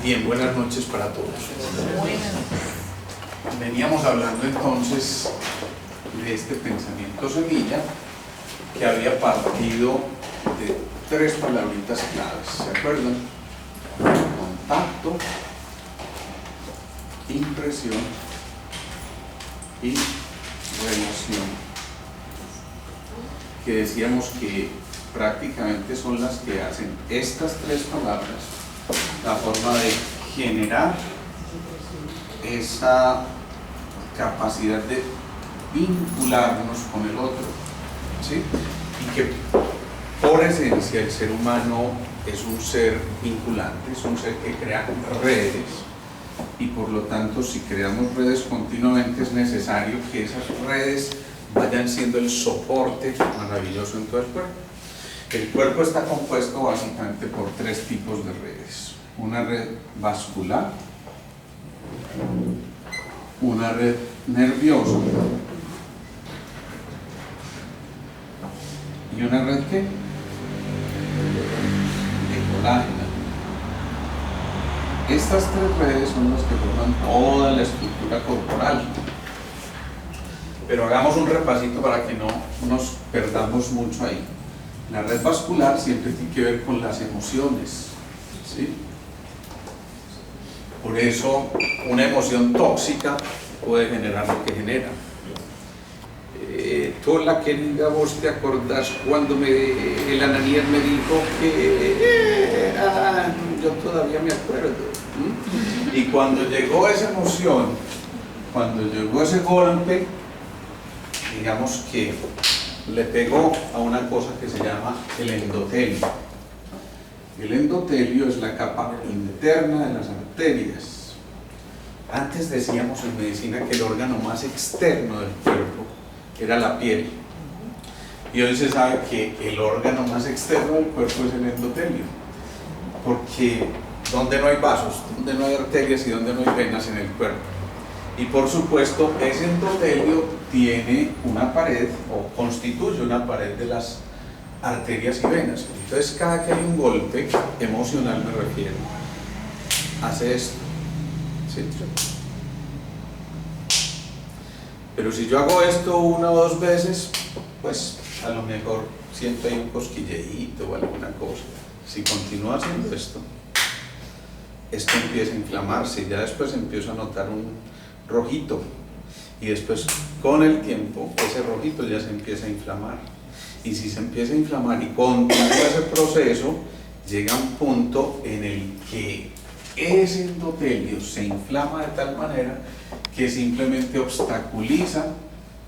Bien, buenas noches para todos. Veníamos hablando entonces de este pensamiento semilla que había partido de tres palabritas claves, ¿se acuerdan? Contacto, impresión y relación, que decíamos que prácticamente son las que hacen estas tres palabras la forma de generar esa capacidad de vincularnos con el otro, ¿sí? Y que por esencia el ser humano es un ser vinculante, es un ser que crea redes, y por lo tanto si creamos redes continuamente es necesario que esas redes vayan siendo el soporte maravilloso en todo el cuerpo. El cuerpo está compuesto básicamente por tres tipos de redes: una red vascular, una red nerviosa y una red ¿qué? De colágeno. Estas tres redes son las que forman toda la estructura corporal. Pero hagamos un repasito para que no nos perdamos mucho ahí. La red vascular siempre tiene que ver con las emociones, ¿sí? Por eso una emoción tóxica puede generar lo que genera. Tola querida, vos te acordás cuando el Ananías me dijo que yo todavía me acuerdo. Y cuando llegó esa emoción, cuando llegó ese golpe, digamos que le pegó a una cosa que se llama el endotelio. El endotelio es la capa interna de las arterias. Antes decíamos en medicina que el órgano más externo del cuerpo era la piel. Y hoy se sabe que el órgano más externo del cuerpo es el endotelio. Porque donde no hay vasos, donde no hay arterias y donde no hay venas en el cuerpo. Y por supuesto, ese endotelio tiene una pared o constituye una pared de las arterias y venas. Entonces, cada que hay un golpe emocional, me refiero, hace esto, ¿sí? Pero si yo hago esto una o dos veces, pues a lo mejor siento ahí un cosquilleíto o alguna cosa. Si continúo haciendo esto empieza a inflamarse y ya después empiezo a notar un rojito, y después con el tiempo ese rojito ya se empieza a inflamar, y si se empieza a inflamar y continúa ese proceso, llega un punto en el que ese endotelio se inflama de tal manera que simplemente obstaculiza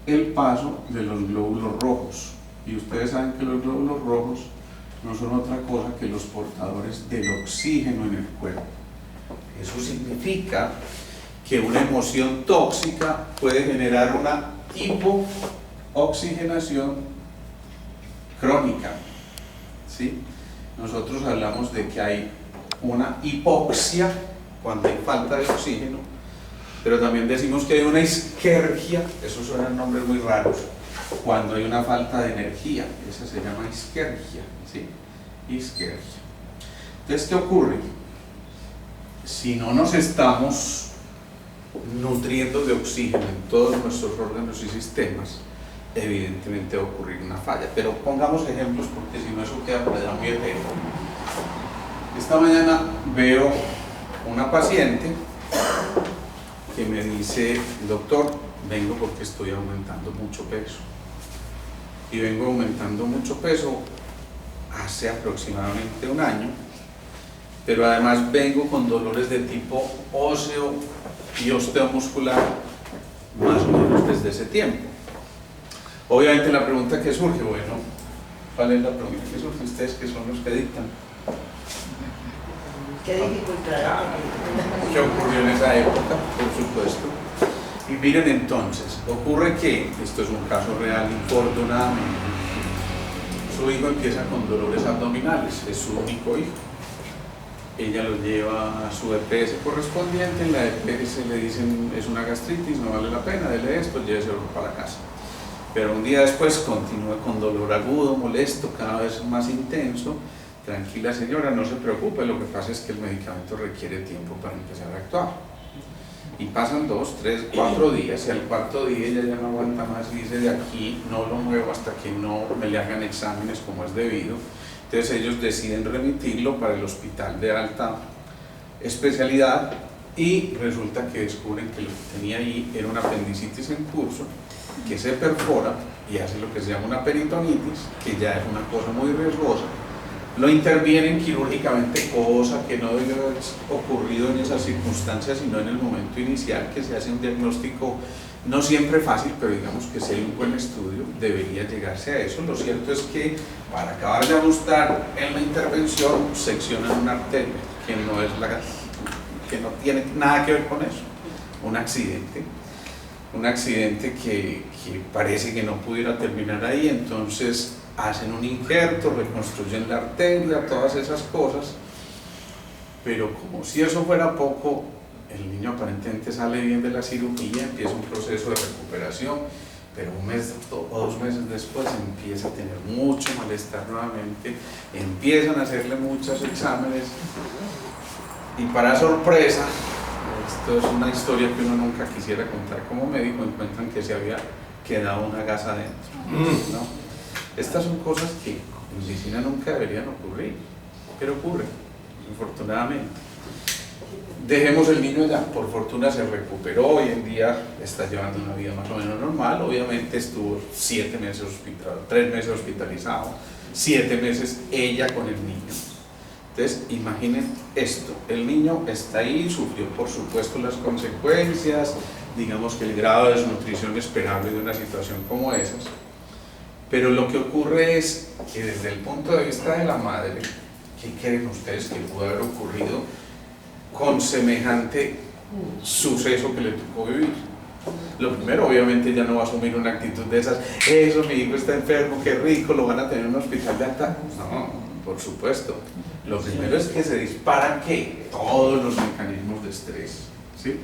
el paso de los glóbulos rojos, y ustedes saben que los glóbulos rojos no son otra cosa que los portadores del oxígeno en el cuerpo. Eso significa que una emoción tóxica puede generar una hipooxigenación crónica, ¿sí? Nosotros hablamos de que hay una hipoxia cuando hay falta de oxígeno, pero también decimos que hay una isquergia, esos suenan nombres muy raros, cuando hay una falta de energía. Esa se llama isquergia, ¿sí? Isquergia. Entonces, ¿qué ocurre? Si no nos estamos nutriendo de oxígeno en todos nuestros órganos y sistemas, evidentemente va a ocurrir una falla. Pero pongamos ejemplos, porque si no eso queda por allá muy etéreo. Esta mañana veo una paciente que me dice: doctor, vengo porque estoy aumentando mucho peso, y vengo aumentando mucho peso hace aproximadamente un año, pero además vengo con dolores de tipo óseo y osteomuscular más o menos desde ese tiempo. Obviamente la pregunta que surge, bueno, ¿cuál es la pregunta que surge? Ustedes que son los que dictan. ¿Qué dificultad? ¿Qué ocurrió en esa época? Por supuesto. Y miren entonces, ocurre que, esto es un caso real, infortunadamente, su hijo empieza con dolores abdominales, es su único hijo. Ella lo lleva a su EPS correspondiente, en la EPS le dicen es una gastritis, no vale la pena, dele esto, lléveselo para casa. Pero un día después continúa con dolor agudo, molesto, cada vez más intenso, tranquila señora, no se preocupe, lo que pasa es que el medicamento requiere tiempo para empezar a actuar. Y pasan 2, 3, 4 días y al cuarto día ella ya no aguanta más y dice: de aquí no lo muevo hasta que no me le hagan exámenes como es debido. Entonces ellos deciden remitirlo para el hospital de alta especialidad y resulta que descubren que lo que tenía ahí era una apendicitis en curso que se perfora y hace lo que se llama una peritonitis, que ya es una cosa muy riesgosa. Lo intervienen quirúrgicamente, cosa que no debe haber ocurrido en esas circunstancias, sino en el momento inicial, que se hace un diagnóstico no siempre fácil, pero digamos que si hay un buen estudio debería llegarse a eso. Lo cierto es que para acabar de ajustar en la intervención seccionan una arteria que no tiene nada que ver con eso, un accidente que parece que no pudiera terminar ahí. Entonces hacen un injerto, reconstruyen la arteria, todas esas cosas, pero como si eso fuera poco, el niño aparentemente sale bien de la cirugía, empieza un proceso de recuperación, pero un mes o 2 meses después empieza a tener mucho malestar nuevamente, empiezan a hacerle muchos exámenes y, para sorpresa, esto es una historia que uno nunca quisiera contar como médico, encuentran que se había quedado una gasa adentro, ¿no? Estas son cosas que en medicina nunca deberían ocurrir, pero ocurren, infortunadamente. Dejemos el niño ya, por fortuna se recuperó, hoy en día está llevando una vida más o menos normal. Obviamente estuvo 7 meses hospitalizado, 3 meses hospitalizado, 7 meses ella con el niño. Entonces imaginen esto, el niño está ahí, sufrió por supuesto las consecuencias, digamos que el grado de desnutrición esperable de una situación como esas. Pero lo que ocurre es que desde el punto de vista de la madre, ¿qué creen ustedes que pudo haber ocurrido con semejante suceso que le tocó vivir? Lo primero, obviamente, ya no va a asumir una actitud de esas: eso, mi hijo está enfermo, qué rico, lo van a tener en un hospital de alta. No, por supuesto. Lo primero es que se disparan, ¿qué? Todos los mecanismos de estrés, ¿sí?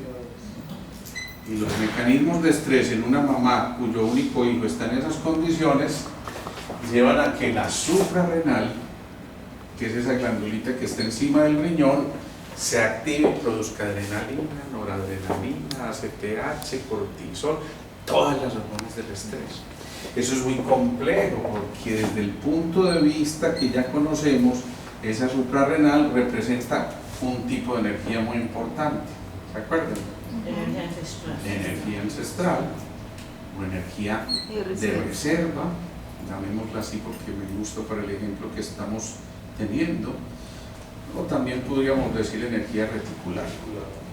Y los mecanismos de estrés en una mamá cuyo único hijo está en esas condiciones llevan a que la suprarrenal, que es esa glandulita que está encima del riñón, se active y produzca adrenalina, noradrenalina, ACTH, cortisol, todas las hormonas del estrés. Eso es muy complejo porque desde el punto de vista que ya conocemos, esa suprarrenal representa un tipo de energía muy importante. ¿Se acuerdan? Energía ancestral. Energía ancestral o energía de reserva, llamémosla así porque me gusta para el ejemplo que estamos teniendo, o también podríamos decir energía reticular.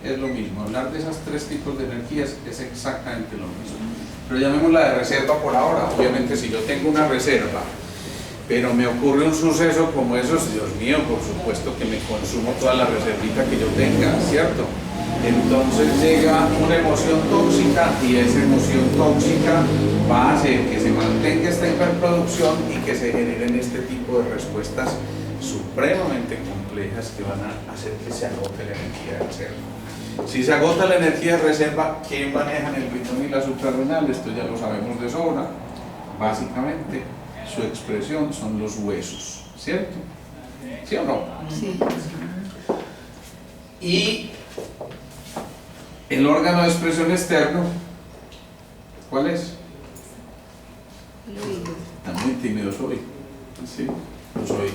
Es lo mismo, hablar de esos 3 tipos de energías es exactamente lo mismo, pero llamémosla de reserva por ahora. Obviamente, si yo tengo una reserva pero me ocurre un suceso como esos, Dios mío, por supuesto que me consumo toda la reservita que yo tenga, ¿cierto? Entonces llega una emoción tóxica y esa emoción tóxica va a hacer que se mantenga esta hiperproducción y que se generen este tipo de respuestas supremamente complejas que van a hacer que se agote la energía de reserva. Si se agota la energía de reserva, ¿quién manejan el riñón y la suprarrenal? Esto ya lo sabemos de sobra. Básicamente, su expresión son los huesos, ¿cierto? ¿Sí o no? Sí. Y el órgano de expresión externo, ¿cuál es? El oído. Están muy tímidos hoy, ¿sí? Los oídos.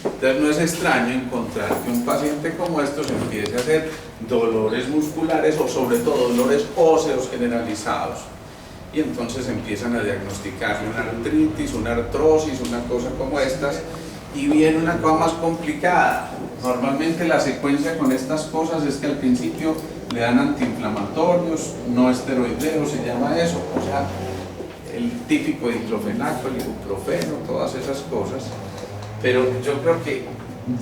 Entonces no es extraño encontrar que un paciente como estos empiece a hacer dolores musculares o sobre todo dolores óseos generalizados. Y entonces empiezan a diagnosticarle una artritis, una artrosis, una cosa como estas, y viene una cosa más complicada. Normalmente la secuencia con estas cosas es que al principio le dan antiinflamatorios, no esteroideos se llama eso, o sea, el típico diclofenaco, el ibuprofeno, todas esas cosas, pero yo creo que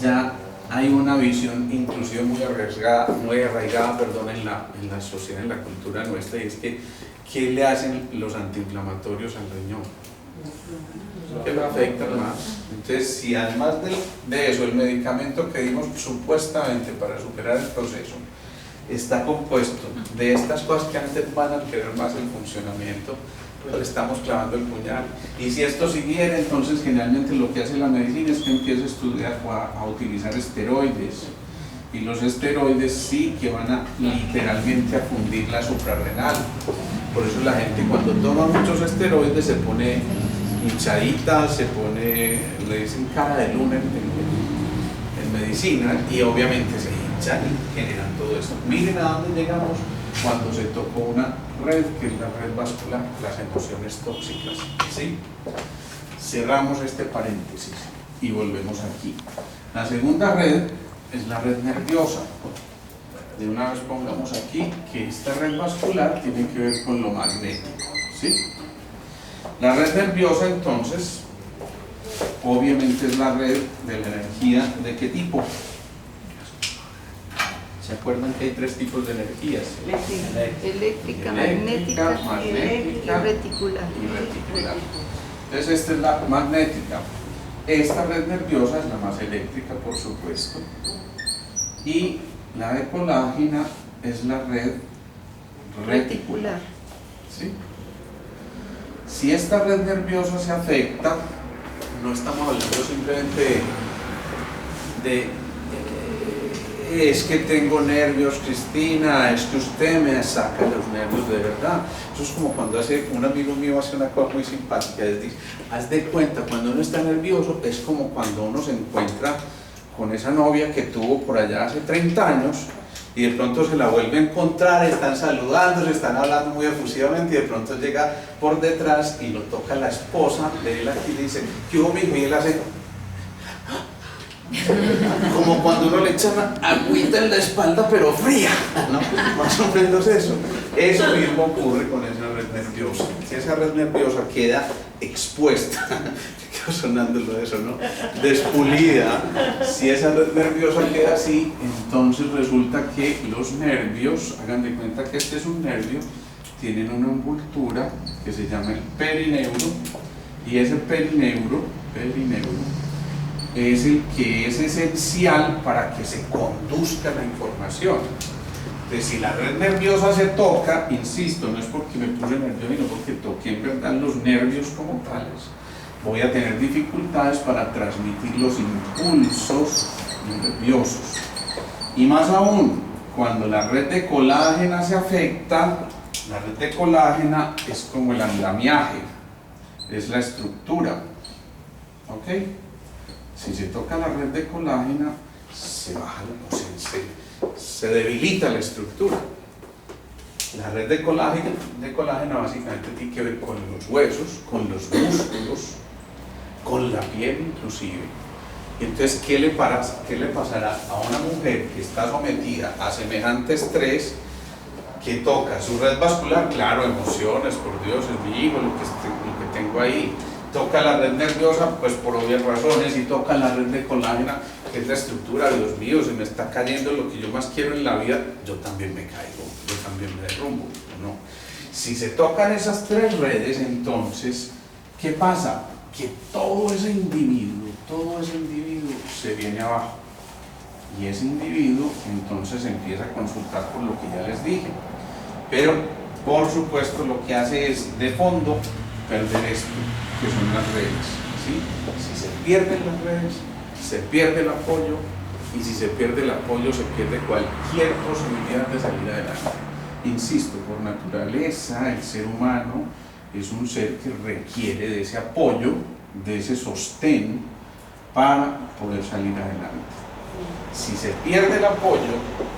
ya hay una visión inclusive muy arraigada, en la sociedad, en la cultura nuestra, y es que ¿qué le hacen los antiinflamatorios al riñón? ¿Qué lo afectan más? Entonces, si además de eso, el medicamento que dimos supuestamente para superar el proceso está compuesto de estas cosas que antes van a alterar más el funcionamiento, pues le estamos clavando el puñal. Y si esto siguiera, entonces generalmente lo que hace la medicina es que empieza a estudiar o a utilizar esteroides. Y los esteroides sí que van a literalmente a fundir la suprarrenal. Por eso la gente cuando toma muchos esteroides se pone hinchadita, se pone, le dicen cara de luna en medicina, y obviamente se hinchan y generan todo esto. Miren a dónde llegamos cuando se tocó una red, que es la red vascular, las emociones tóxicas, ¿sí? Cerramos este paréntesis y volvemos aquí. La segunda red es la red nerviosa. De una vez pongamos aquí que esta red vascular tiene que ver con lo magnético, ¿sí? La red nerviosa, entonces, obviamente es la red de la energía. ¿De qué tipo? ¿Se acuerdan que hay tres tipos de energías? Eléctrica, magnética y reticular. Entonces esta es la magnética. Esta red nerviosa es la más eléctrica, por supuesto. Y la de colágena es la red reticular. ¿Sí? Si esta red nerviosa se afecta, no estamos hablando simplemente es que tengo nervios, Cristina, es que usted me saca los nervios de verdad. Eso es como cuando un amigo mío hace una cosa muy simpática, es decir, haz de cuenta, cuando uno está nervioso es como cuando uno se encuentra con esa novia que tuvo por allá hace 30 años y de pronto se la vuelve a encontrar, están saludando, se están hablando muy efusivamente y de pronto llega por detrás y lo toca la esposa de él aquí y le dice, ¿qué hubo, mijo? Y él hace como cuando uno le echa una agüita en la espalda pero fría, ¿no? Más o menos eso. Eso mismo ocurre con esa red nerviosa. Si esa red nerviosa queda expuesta, quedó sonando lo de eso, ¿no? Despulida, si esa red nerviosa queda así, entonces resulta que los nervios, hagan de cuenta que este es un nervio, tienen una envoltura que se llama el perineuro, y ese perineuro es el que es esencial para que se conduzca la información. Entonces, si la red nerviosa se toca, insisto, no es porque me puse nervioso, sino porque toqué en verdad los nervios como tales, voy a tener dificultades para transmitir los impulsos nerviosos. Y más aún, cuando la red de colágena se afecta, la red de colágena es como el andamiaje, es la estructura, ¿ok? Si se toca la red de colágena, se baja, se debilita la estructura. La red de colágena básicamente tiene que ver con los huesos, con los músculos, con la piel inclusive. Entonces, ¿qué le pasará a una mujer que está sometida a semejante estrés, que toca su red vascular? Claro, emociones, por Dios, es mi hijo, lo que tengo ahí. Toca la red nerviosa, pues por obvias razones, y toca la red de colágena, que es la estructura. Dios mío, se me está cayendo lo que yo más quiero en la vida, yo también me caigo, yo también me derrumbo, ¿no? Si se tocan esas tres redes, entonces, ¿qué pasa? Que todo ese individuo se viene abajo. Y ese individuo, entonces, empieza a consultar por lo que ya les dije. Pero, por supuesto, lo que hace es, de fondo, perder esto, que son las redes, ¿sí? Si se pierden las redes, se pierde el apoyo, y si se pierde el apoyo, se pierde cualquier posibilidad de salir adelante. Insisto, por naturaleza, el ser humano es un ser que requiere de ese apoyo, de ese sostén, para poder salir adelante. Si se pierde el apoyo,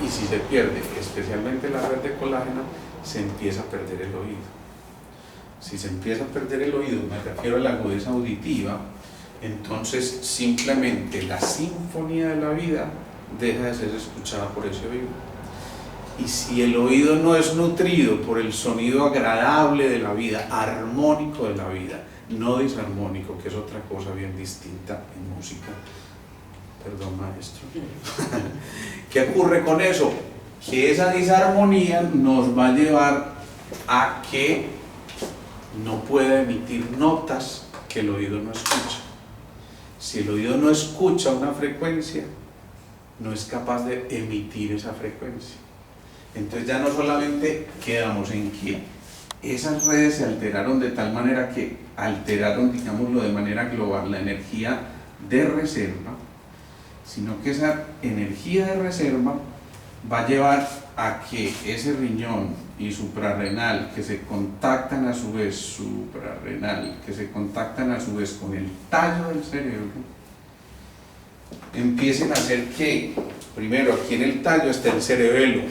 y si se pierde especialmente la red de colágeno, se empieza a perder el oído. Si se empieza a perder el oído, me refiero a la agudeza auditiva, entonces simplemente la sinfonía de la vida deja de ser escuchada por ese oído. Y si el oído no es nutrido por el sonido agradable de la vida, armónico de la vida, no disarmónico, que es otra cosa bien distinta en música. Perdón, maestro. ¿Qué ocurre con eso? Que esa disarmonía nos va a llevar a que no pueda emitir notas que el oído no escucha. Si el oído no escucha una frecuencia, no es capaz de emitir esa frecuencia. Entonces ya no solamente quedamos en que esas redes se alteraron de tal manera que alteraron, digámoslo de manera global, la energía de reserva, sino que esa energía de reserva va a llevar a que ese riñón y suprarrenal, que se contactan a su vez, suprarrenal, que se contactan a su vez con el tallo del cerebro, empiecen a hacer que, primero, aquí en el tallo está el cerebelo,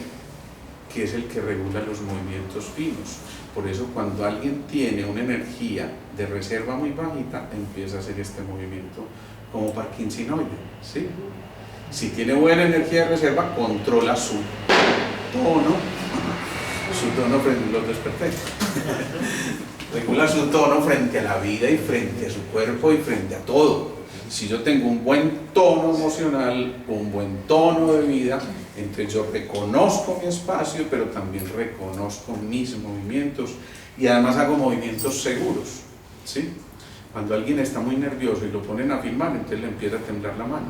que es el que regula los movimientos finos. Por eso cuando alguien tiene una energía de reserva muy bajita, empieza a hacer este movimiento como parkinsoniano, ¿sí? Si tiene buena energía de reserva, controla su tono frente a los desperfectos. Regula su tono frente a la vida y frente a su cuerpo y frente a todo. Si yo tengo un buen tono emocional, un buen tono de vida, entonces yo reconozco mi espacio, pero también reconozco mis movimientos y además hago movimientos seguros, ¿sí? Cuando alguien está muy nervioso y lo ponen a filmar, entonces le empieza a temblar la mano,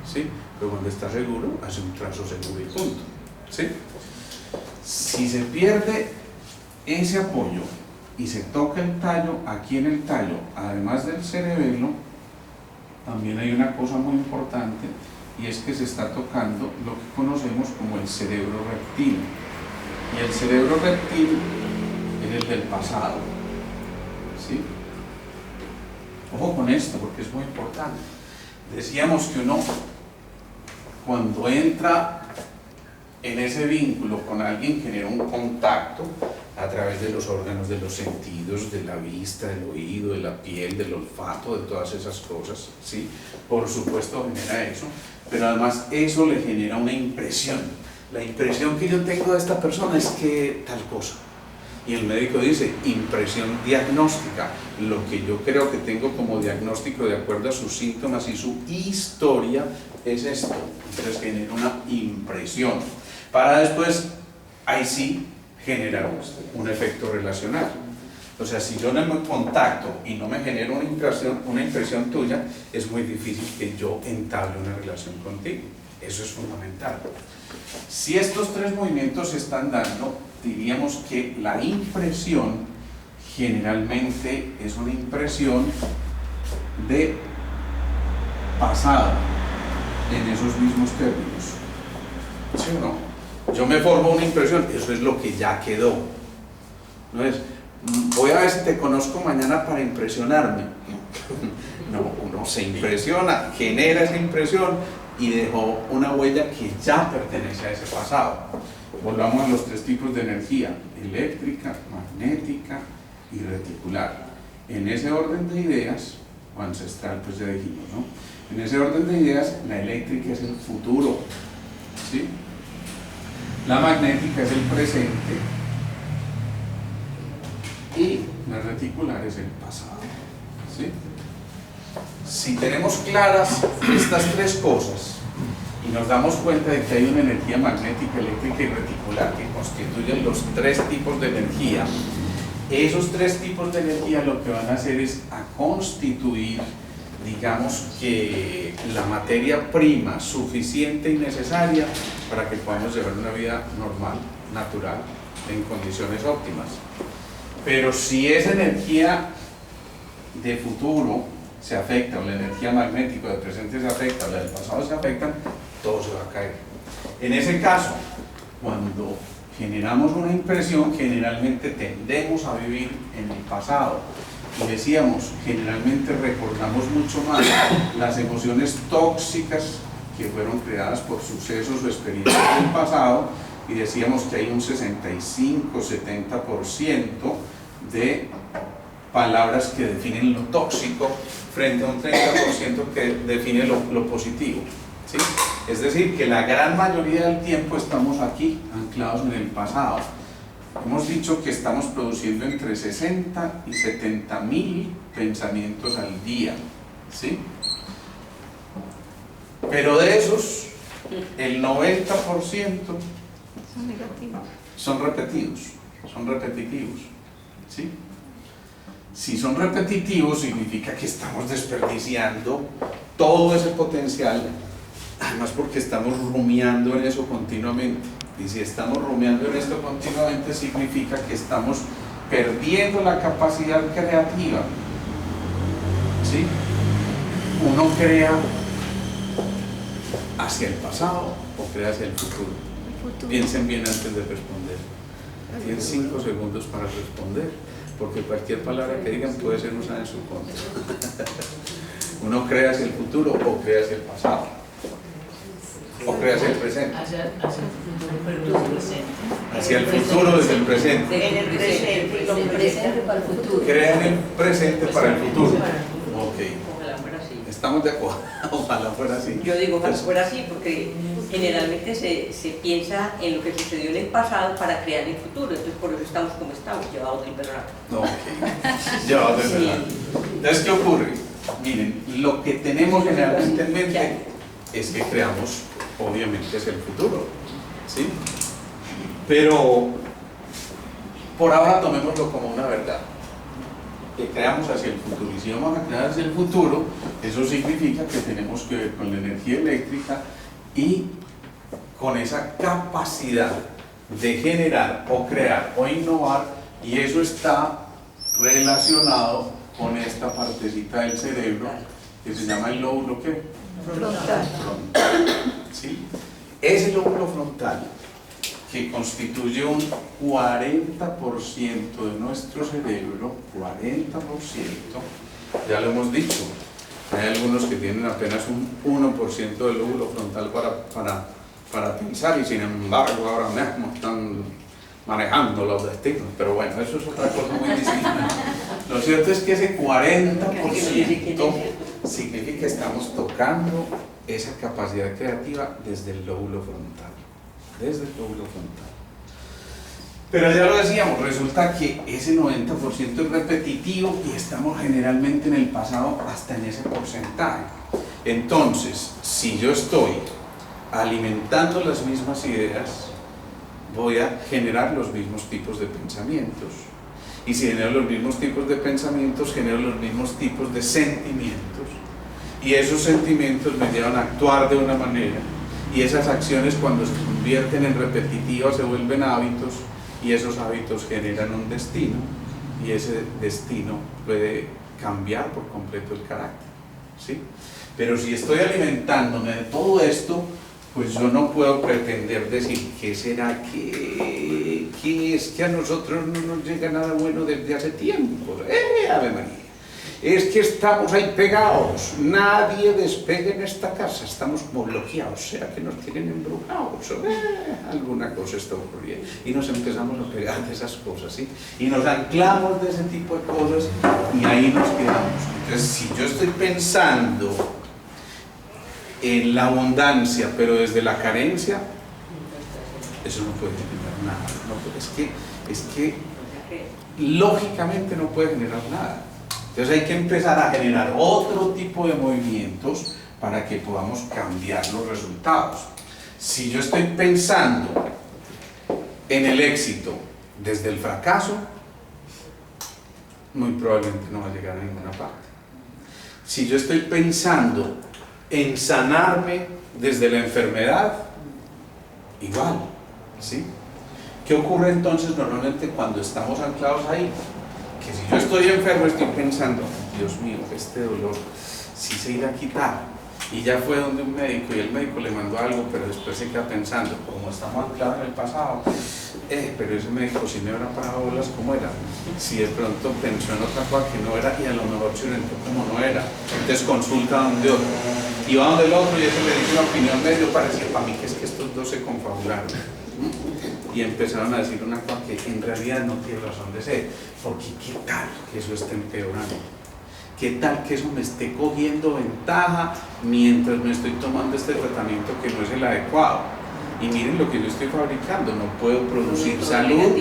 ¿sí? Pero cuando está seguro, hace un trazo seguro y punto, ¿sí? Si se pierde ese apoyo y se toca el tallo, aquí en el tallo, además del cerebelo, también hay una cosa muy importante, y es que se está tocando lo que conocemos como el cerebro reptil. Y el cerebro reptil es el del pasado, ¿sí? Ojo con esto, porque es muy importante. Decíamos que uno, cuando entra en ese vínculo con alguien, genera un contacto a través de los órganos de los sentidos, de la vista, del oído, de la piel, del olfato, de todas esas cosas, ¿sí? Por supuesto genera eso, pero además eso le genera una impresión. La impresión que yo tengo de esta persona es que tal cosa. Y el médico dice, impresión diagnóstica, lo que yo creo que tengo como diagnóstico de acuerdo a sus síntomas y su historia es esto. Entonces genera una impresión, para después, ahí sí, generar un efecto relacional. O sea, si yo no me contacto y no me genero una impresión tuya, es muy difícil que yo entable una relación contigo. Eso es fundamental. Si estos tres movimientos se están dando, diríamos que la impresión generalmente es una impresión de pasado en esos mismos términos. ¿Sí o no? Yo me formo una impresión, eso es lo que ya quedó. No es, voy a ver si te conozco mañana para impresionarme. No, uno se impresiona, genera esa impresión y dejó una huella que ya pertenece a ese pasado. Volvamos a los tres tipos de energía: eléctrica, magnética y reticular. En ese orden de ideas, o ancestral, pues ya dijimos, ¿no? En ese orden de ideas, la eléctrica es el futuro, ¿sí? La magnética es el presente y la reticular es el pasado, ¿sí? Si tenemos claras estas tres cosas y nos damos cuenta de que hay una energía magnética, eléctrica y reticular que constituyen los tres tipos de energía, esos tres tipos de energía lo que van a hacer es a constituir, digamos que la materia prima suficiente y necesaria para que podamos llevar una vida normal, natural, en condiciones óptimas. Pero si esa energía de futuro se afecta, o la energía magnética del presente se afecta, o la del pasado se afecta, todo se va a caer. En ese caso, cuando generamos una impresión, generalmente tendemos a vivir en el pasado. Y decíamos, generalmente recordamos mucho más las emociones tóxicas que fueron creadas por sucesos o experiencias del pasado, y decíamos que hay un 65-70% de palabras que definen lo tóxico frente a un 30% que define lo positivo, ¿sí? Es decir, que la gran mayoría del tiempo estamos aquí, anclados en el pasado. Hemos dicho que estamos produciendo entre 60 y 70 mil pensamientos al día, ¿sí? Pero de esos, el 90% son negativos. Son repetitivos, ¿sí? Si son repetitivos, significa que estamos desperdiciando todo ese potencial, además porque estamos rumiando en eso continuamente. Y si estamos rumiando en esto continuamente, significa que estamos perdiendo la capacidad creativa, ¿sí? Uno crea hacia el pasado o crea hacia el futuro. Piensen bien antes de responder. Tienen 5 segundos para responder, porque cualquier palabra que digan puede ser usada en su contra. Uno crea hacia el futuro o crea hacia el pasado, o crea hacia el presente. Hacia el futuro, pero desde el presente. Hacia el futuro desde el presente. En el presente, del presente para el futuro. Crea en el presente para el futuro. Ok. Ojalá fuera así. Estamos de acuerdo. Ojalá fuera así. Yo digo ojalá fuera así porque generalmente se piensa en lo que sucedió en el pasado para crear el futuro, entonces por eso estamos como estamos, llevados del verano. Ok. Ya, de verdad. Entonces, ¿qué ocurre? Miren, lo que tenemos generalmente en mente es que creamos, obviamente, hacia el futuro, ¿sí? Pero, por ahora tomémoslo como una verdad, que creamos hacia el futuro. Y si vamos a crear hacia el futuro, eso significa que tenemos que ver con la energía eléctrica y con esa capacidad de generar o crear o innovar, y eso está relacionado con esta partecita del cerebro que se llama el lóbulo ¿qué? Frontal. ¿Sí? Ese lóbulo frontal, que constituye un 40% de nuestro cerebro, 40%, ya lo hemos dicho, hay algunos que tienen apenas un 1% del lóbulo frontal para pensar, y sin embargo ahora mismo están manejando los destinos, pero bueno, eso es otra cosa muy distinta. Lo cierto es que ese 40% significa que estamos tocando esa capacidad creativa desde el lóbulo frontal, desde el lóbulo frontal. Pero ya lo decíamos, resulta que ese 90% es repetitivo y estamos generalmente en el pasado hasta en ese porcentaje. Entonces, si yo estoy alimentando las mismas ideas, voy a generar los mismos tipos de pensamientos. Y si genero los mismos tipos de pensamientos, genero los mismos tipos de sentimientos. Y esos sentimientos me llevan a actuar de una manera. Y esas acciones, cuando se convierten en repetitivas, se vuelven hábitos. Y esos hábitos generan un destino. Y ese destino puede cambiar por completo el carácter, ¿sí? Pero si estoy alimentándome de todo esto, pues yo no puedo pretender decir, ¿qué será que es que a nosotros no nos llega nada bueno desde hace tiempo? Ave María, es que estamos ahí pegados, nadie despega en esta casa, estamos como bloqueados, ¿será que nos tienen embrujados? Alguna cosa está ocurriendo, y nos empezamos a pegar de esas cosas, ¿sí? Y nos anclamos de ese tipo de cosas, y ahí nos quedamos. Entonces, si yo estoy pensando en la abundancia, pero desde la carencia, eso no puede generar nada. No, es que lógicamente no puede generar nada. Entonces hay que empezar a generar otro tipo de movimientos para que podamos cambiar los resultados. Si yo estoy pensando en el éxito desde el fracaso, muy probablemente no va a llegar a ninguna parte. Si yo estoy pensando en sanarme desde la enfermedad, igual, ¿sí? ¿Qué ocurre entonces normalmente cuando estamos anclados ahí? Que si yo estoy enfermo, estoy pensando, Dios mío, este dolor, si se irá a quitar. Y ya fue donde un médico y el médico le mandó algo, pero después se queda pensando, como estamos anclados en el pasado, pero ese médico si me habrá parado bolas, ¿cómo era? Si de pronto pensó en otra cosa que no era, y a lo mejor se orientó como no era. Entonces consulta donde otro. Y va donde el otro y ese le dice una opinión medio parecida, para mí que es que estos dos se confabularon. Y empezaron a decir una cosa que en realidad no tiene razón de ser, porque qué tal que eso esté empeorando, qué tal que eso me esté cogiendo ventaja mientras me estoy tomando este tratamiento que no es el adecuado. Y miren lo que yo estoy fabricando, no puedo producir salud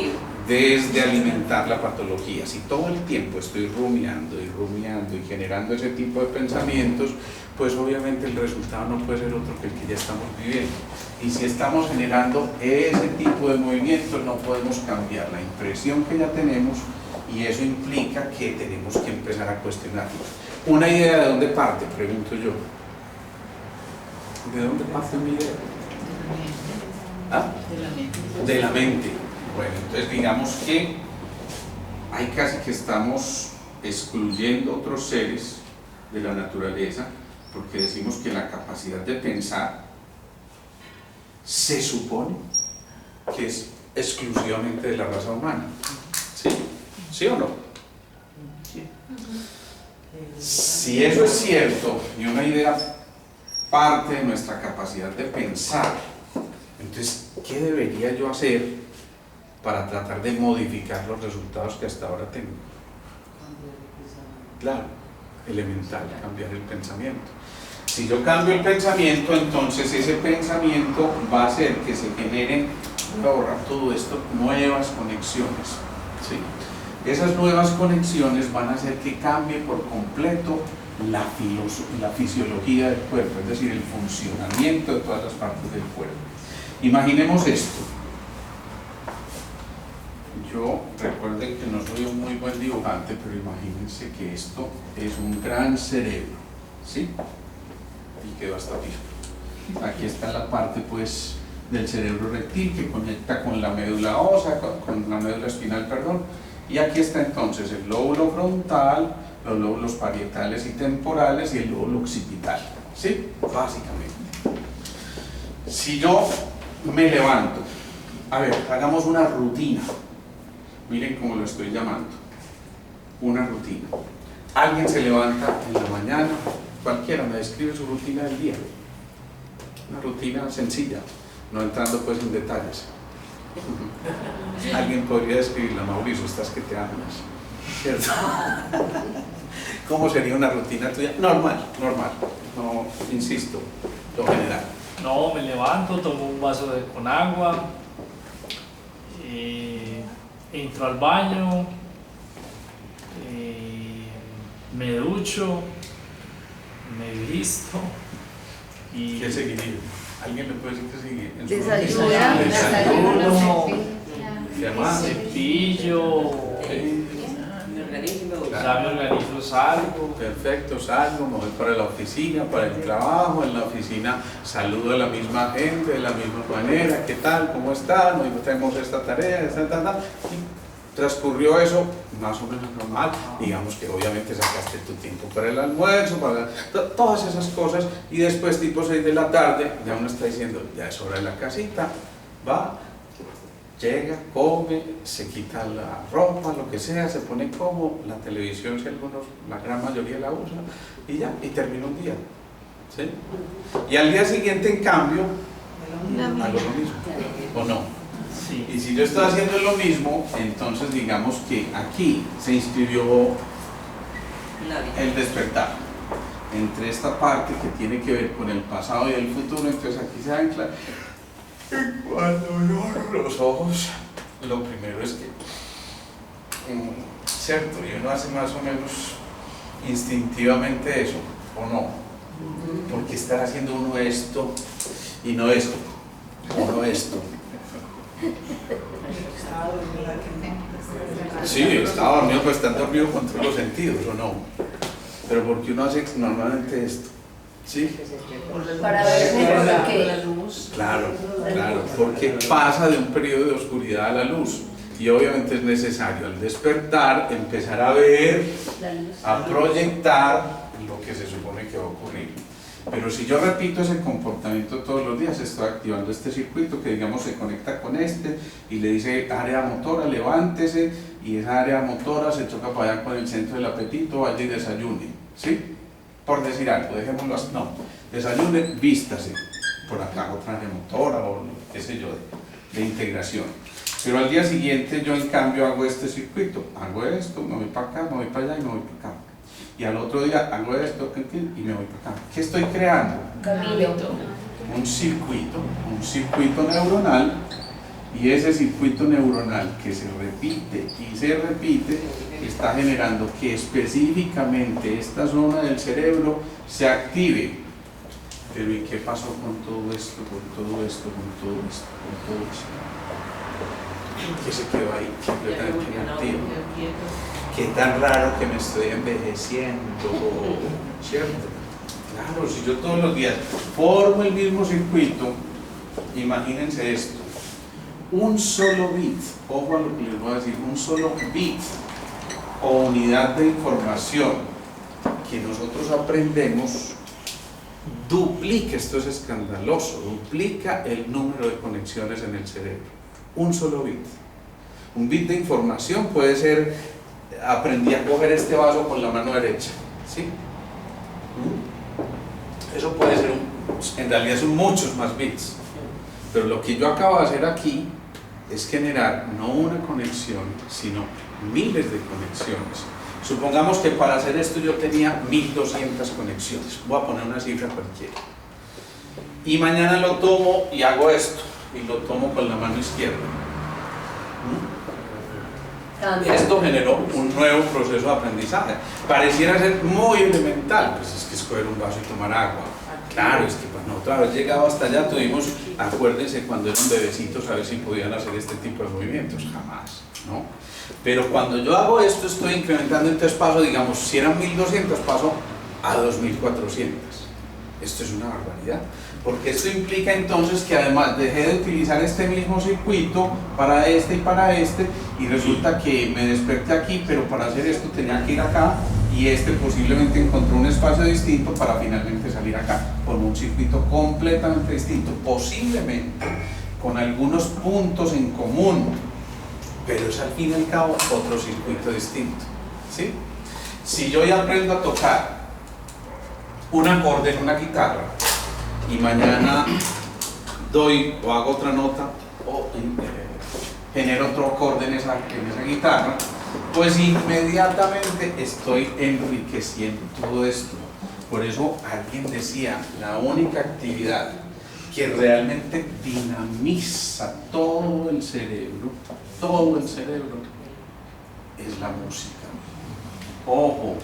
desde alimentar la patología. Si todo el tiempo estoy rumiando y generando ese tipo de pensamientos, pues obviamente el resultado no puede ser otro que el que ya estamos viviendo. Y si estamos generando ese tipo de movimientos, no podemos cambiar la impresión que ya tenemos, y eso implica que tenemos que empezar a cuestionarnos. ¿Una idea de dónde parte? Pregunto yo. ¿De dónde parte mi idea? ¿Ah? De la mente. De la mente. Bueno, entonces digamos que hay casi que estamos excluyendo otros seres de la naturaleza, porque decimos que la capacidad de pensar se supone que es exclusivamente de la raza humana. ¿Sí? ¿Sí o no? Si eso es cierto y una idea parte de nuestra capacidad de pensar, entonces, ¿qué debería yo hacer para tratar de modificar los resultados que hasta ahora tengo? Claro, elemental, cambiar el pensamiento. Si yo cambio el pensamiento, entonces ese pensamiento va a hacer que se generen, voy a borrar todo esto, nuevas conexiones, ¿sí? Esas nuevas conexiones van a hacer que cambie por completo la fisiología del cuerpo, es decir, el funcionamiento de todas las partes del cuerpo. Imaginemos esto. Yo recuerden que no soy un muy buen dibujante, pero imagínense que esto es un gran cerebro, ¿sí? Y quedó hasta arriba. Aquí está la parte, pues, del cerebro reptil que conecta con la médula ósea, con la médula espinal, perdón. Y aquí está entonces el lóbulo frontal, los lóbulos parietales y temporales y el lóbulo occipital, ¿sí? Básicamente. Si yo me levanto, a ver, hagamos una rutina. Miren cómo lo estoy llamando. Una rutina. Alguien se levanta en la mañana, cualquiera me describe su rutina del día. Una rutina sencilla, no entrando pues en detalles. Alguien podría describirla, Mauricio, estás que te amas, ¿cierto? ¿Cómo sería una rutina tuya? Normal, no, insisto, lo general. No, me levanto, tomo un vaso con agua, entro al baño, me ducho, me visto y... ¿Qué seguiría? ¿Alguien me puede decir qué sigue? En su Desayuno, ¿qué más? cepillo, ya me organizo, salgo. Perfecto, salgo, me voy para la oficina, para el trabajo. En la oficina saludo a la misma gente de la misma manera. ¿Qué tal? ¿Cómo están? Hoy tenemos esta tarea, y transcurrió eso más o menos normal. Digamos que obviamente sacaste tu tiempo para el almuerzo, para todas esas cosas, y después tipo 6 de la tarde ya uno está diciendo, ya es hora de la casita, va, llega, come, se quita la ropa, lo que sea, se pone cómodo, la televisión, si algunos, la gran mayoría la usa, y ya, y termina un día, ¿sí? Y al día siguiente, en cambio, hago lo mismo, ¿o no? Sí. Y si yo estoy haciendo lo mismo, entonces digamos que aquí se inscribió el despertar. Entre esta parte que tiene que ver con el pasado y el futuro, entonces aquí se ancla. Cuando yo abro los ojos, lo primero es que, ¿cierto? Y uno hace más o menos instintivamente eso, ¿o no? ¿Por qué estar haciendo uno esto y no esto? ¿O no esto? Sí, estaba dormido, pues están dormidos con todos los sentidos, ¿o no? Pero ¿por qué uno hace normalmente esto? ¿Sí? Para ver mejor la luz. Claro, porque pasa de un periodo de oscuridad a la luz. Y obviamente es necesario al despertar empezar a ver, a proyectar lo que se supone que va a ocurrir. Pero si yo repito ese comportamiento todos los días, estoy activando este circuito que digamos se conecta con este y le dice área motora, levántese, y esa área motora se choca para allá con el centro del apetito, vaya y desayune, ¿sí? Por decir algo, dejémoslo así, no, desayune, vístase, por acá otra área motora o qué sé yo, de integración. Pero al día siguiente yo en cambio hago este circuito, hago esto, me voy para acá, me voy para allá y me voy para acá. Y al otro día hago esto y me voy para acá. ¿Qué estoy creando? Un circuito neuronal, y ese circuito neuronal que se repite y se repite está generando que específicamente esta zona del cerebro se active. Pero ¿y qué pasó con todo esto, con todo esto, con todo esto, con todo esto? ¿Qué se quedó ahí? Completamente inactivo. Qué tan raro que me estoy envejeciendo, ¿cierto? Claro, si yo todos los días formo el mismo circuito, imagínense esto, un solo bit, ojo a lo que les voy a decir, un solo bit o unidad de información que nosotros aprendemos duplica, esto es escandaloso, duplica el número de conexiones en el cerebro. Un solo bit. Un bit de información puede ser, aprendí a coger este vaso con la mano derecha, ¿sí? Eso puede ser, en realidad son muchos más bits, pero lo que yo acabo de hacer aquí es generar no una conexión, sino miles de conexiones. Supongamos que para hacer esto yo tenía 1200 conexiones, voy a poner una cifra cualquiera, y mañana lo tomo y hago esto, y lo tomo con la mano izquierda. Esto generó un nuevo proceso de aprendizaje. Pareciera ser muy elemental, pues es que es coger un vaso y tomar agua. Claro, es que cuando otra vez llegado hasta allá tuvimos, acuérdense cuando eran bebecitos a ver si podían hacer este tipo de movimientos, jamás, ¿no? Pero cuando yo hago esto estoy incrementando, entonces paso, digamos, si eran 1200 paso a 2400. Esto es una barbaridad, porque esto implica entonces que además dejé de utilizar este mismo circuito para este y para este, y resulta que me desperté aquí, pero para hacer esto tenía que ir acá, y este posiblemente encontró un espacio distinto para finalmente salir acá, con un circuito completamente distinto, posiblemente con algunos puntos en común, pero es al fin y al cabo otro circuito distinto, ¿sí? Si yo ya aprendo a tocar un acorde en una guitarra y mañana doy o hago otra nota o genero otro acorde en esa guitarra, pues inmediatamente estoy enriqueciendo todo esto. Por eso alguien decía, la única actividad que realmente dinamiza todo el cerebro, es la música. Ojo,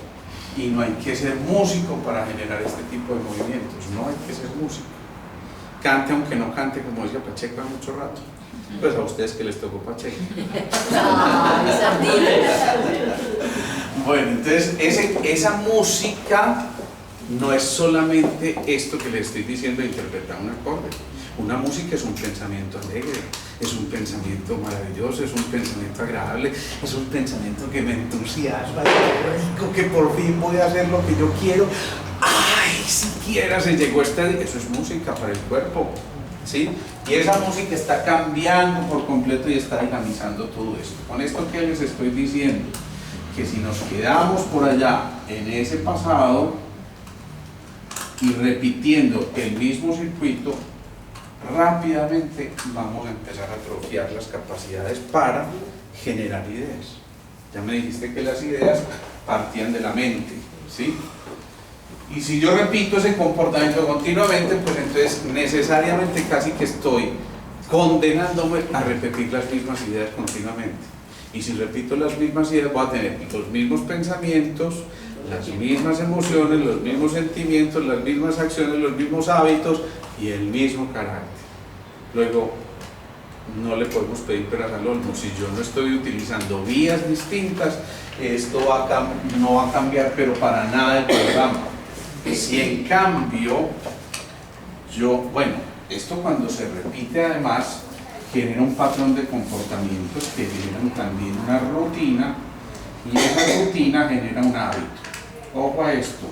y no hay que ser músico para generar este tipo de movimientos, no hay que ser músico. Cante aunque no cante, como decía Pacheco hace mucho rato. Pues a ustedes que les tocó Pacheco. Bueno, entonces esa música no es solamente esto que les estoy diciendo de interpretar un acorde. Una música es un pensamiento alegre, es un pensamiento maravilloso, es un pensamiento agradable, es un pensamiento que me entusiasma, qué rico, que por fin voy a hacer lo que yo quiero. ¡Ay, siquiera se llegó este día! Eso es música para el cuerpo, ¿sí? Y esa música está cambiando por completo y está dinamizando todo esto. Con esto que les estoy diciendo, que si nos quedamos por allá en ese pasado y repitiendo el mismo circuito, rápidamente vamos a empezar a atrofiar las capacidades para generar ideas. Ya me dijiste que las ideas partían de la mente, ¿sí? Y si yo repito ese comportamiento continuamente, pues entonces necesariamente casi que estoy condenándome a repetir las mismas ideas continuamente. Y si repito las mismas ideas, voy a tener los mismos pensamientos, las mismas emociones, los mismos sentimientos, las mismas acciones, los mismos hábitos y el mismo carácter. Luego, no le podemos pedir peras al olmo. Si yo no estoy utilizando vías distintas, esto no va a cambiar, pero para nada el programa. Si en cambio, esto cuando se repite además, genera un patrón de comportamientos que generan también una rutina, y esa rutina genera un hábito. Ojo a esto,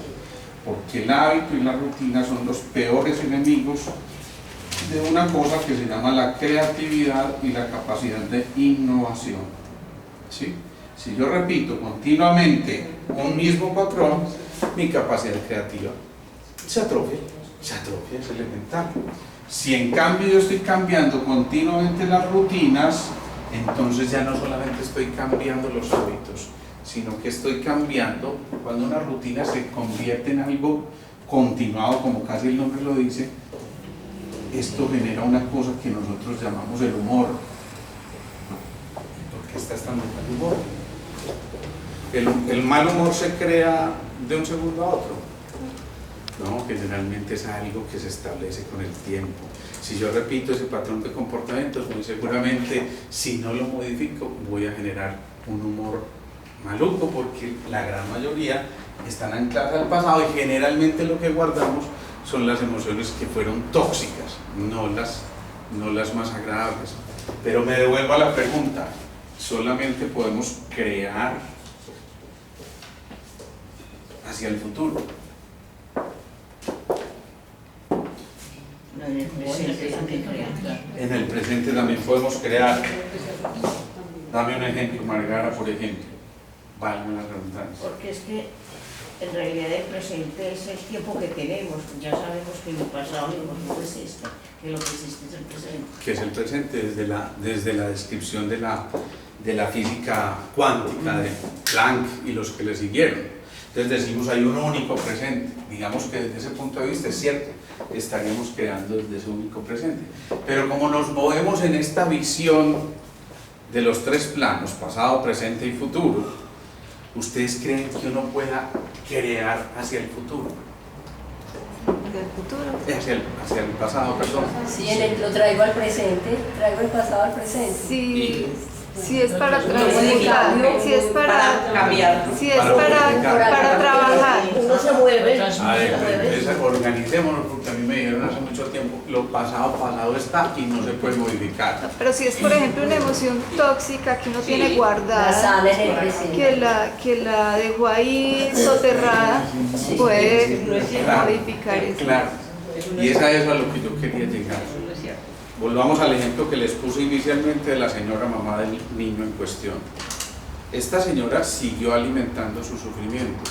porque el hábito y la rutina son los peores enemigos de una cosa que se llama la creatividad y la capacidad de innovación, ¿sí? Si yo repito continuamente un mismo patrón, mi capacidad creativa se atrofia, es elemental. Si en cambio yo estoy cambiando continuamente las rutinas, entonces ya no solamente estoy cambiando los hábitos, sino que estoy cambiando, cuando una rutina se convierte en algo continuado, como casi el nombre lo dice, esto genera una cosa que nosotros llamamos el humor. ¿Por qué está tan mal el humor? El mal humor se crea de un segundo a otro. No, generalmente es algo que se establece con el tiempo. Si yo repito ese patrón de comportamientos, muy seguramente, si no lo modifico, voy a generar un humor maluco, porque la gran mayoría están ancladas al pasado y generalmente lo que guardamos son las emociones que fueron tóxicas, no las más agradables. Pero me devuelvo a la pregunta, ¿solamente podemos crear hacia el futuro. No, en el presente también crear. En el presente también podemos crear. Dame un ejemplo, Margara, por ejemplo. Valga la redundancia. Porque es que en realidad el presente es el tiempo que tenemos. Ya sabemos que el pasado no existe, que lo que existe es el presente. Que es el presente desde la descripción de la física cuántica de Planck y los que le siguieron. Entonces decimos hay un único presente. Digamos que desde ese punto de vista es cierto, estaríamos creando desde ese único presente. Pero como nos movemos en esta visión de los tres planos, pasado, presente y futuro, ¿ustedes creen que uno pueda crear hacia el futuro? Del futuro. Hacia el pasado, perdón. Sí, lo traigo al presente, traigo el pasado al presente. Sí, si es para transmutar, si es para cambiar. si es para trabajar. Uno se mueve, A ver, organicémonos, porque a mí me dijeron hace mucho tiempo, lo pasado está y no se puede modificar. Pero si es, por ejemplo, una emoción tóxica que uno tiene La guardada, sala en el presente. que la dejó ahí soterrada, puede modificar eso. Claro, y es a eso a lo que yo quería llegar. Volvamos al ejemplo que les puse inicialmente de la señora mamá del niño en cuestión. Esta señora siguió alimentando su sufrimiento.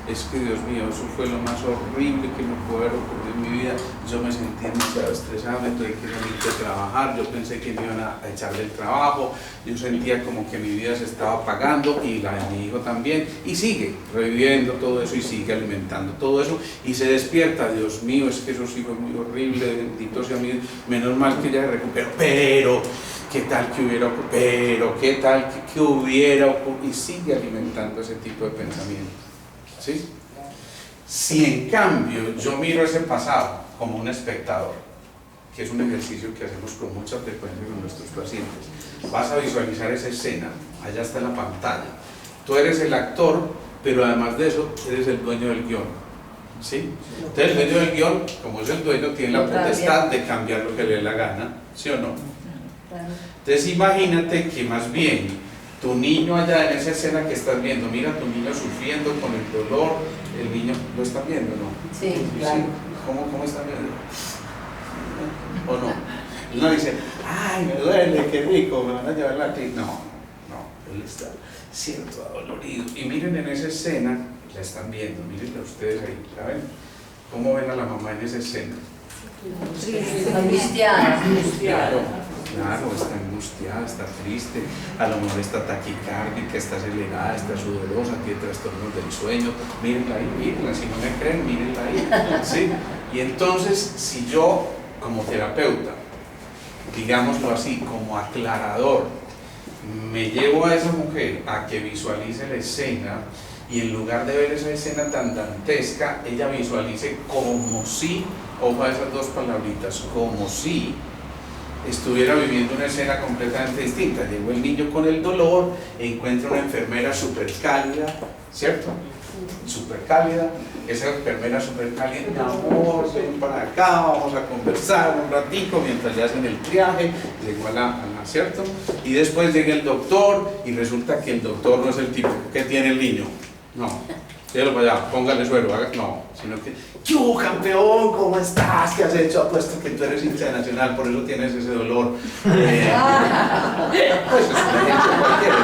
Es que, Dios mío, eso fue lo más horrible que me pudo haber ocurrido en mi vida. Yo me sentía demasiado estresada, me tuve que salir de trabajar, yo pensé que me iban a echar del trabajo, yo sentía como que mi vida se estaba apagando y la de mi hijo también, y sigue reviviendo todo eso y sigue alimentando todo eso y se despierta. Dios mío, es que eso sí fue muy horrible, bendito sea mi Dios, menos mal que ya se recuperó, pero ¿qué tal que hubiera ocurrido? Pero ¿qué tal que hubiera ocurrido? Y sigue alimentando ese tipo de pensamientos. ¿Sí? Si en cambio yo miro ese pasado como un espectador, que es un ejercicio que hacemos con mucha frecuencia con nuestros pacientes, vas a visualizar esa escena, allá está en la pantalla. Tú eres el actor, pero además de eso, eres el dueño del guión. ¿Sí? Entonces el dueño del guión, como es el dueño, tiene la potestad de cambiar lo que le dé la gana, ¿sí o no? Entonces imagínate que más bien tu niño allá en esa escena que estás viendo, mira a tu niño sufriendo con el dolor, el niño, ¿lo están viendo, no? Sí, claro. ¿Sí? ¿Cómo están viendo? ¿O no? Él no dice, ay, me duele, qué rico, me van a llevar la clínica. No, él está siento adolorido. Y miren en esa escena, la están viendo, miren ustedes ahí, ¿la ven? ¿Cómo ven a la mamá en esa escena? Angustiada. Claro, está angustiada, está triste, a lo mejor está taquicárdica, está acelerada, está sudorosa, tiene trastornos del sueño. Mírenla ahí, mírenla, si no me creen, mírenla ahí. ¿Sí? Y entonces, si yo, como terapeuta, digámoslo así, como aclarador, me llevo a esa mujer a que visualice la escena y en lugar de ver esa escena tan dantesca, ella visualice como si, ojo a esas dos palabritas, como si estuviera viviendo una escena completamente distinta. Llegó el niño con el dolor, encuentra una enfermera súper cálida, ¿cierto? Súper cálida, esa enfermera súper cálida, mi amor, ven para acá, vamos a conversar un ratico mientras le hacen el triaje, llegó a la ¿cierto? Y después llega el doctor y resulta que el doctor no es el tipo que tiene el niño, no. Llévalo para allá, póngale suero, no, sino que, ¡yo, campeón! ¿Cómo estás? ¿Qué has hecho? Apuesto que tú eres hincha de Nacional, por eso tienes ese dolor. Pues es un ejemplo cualquiera,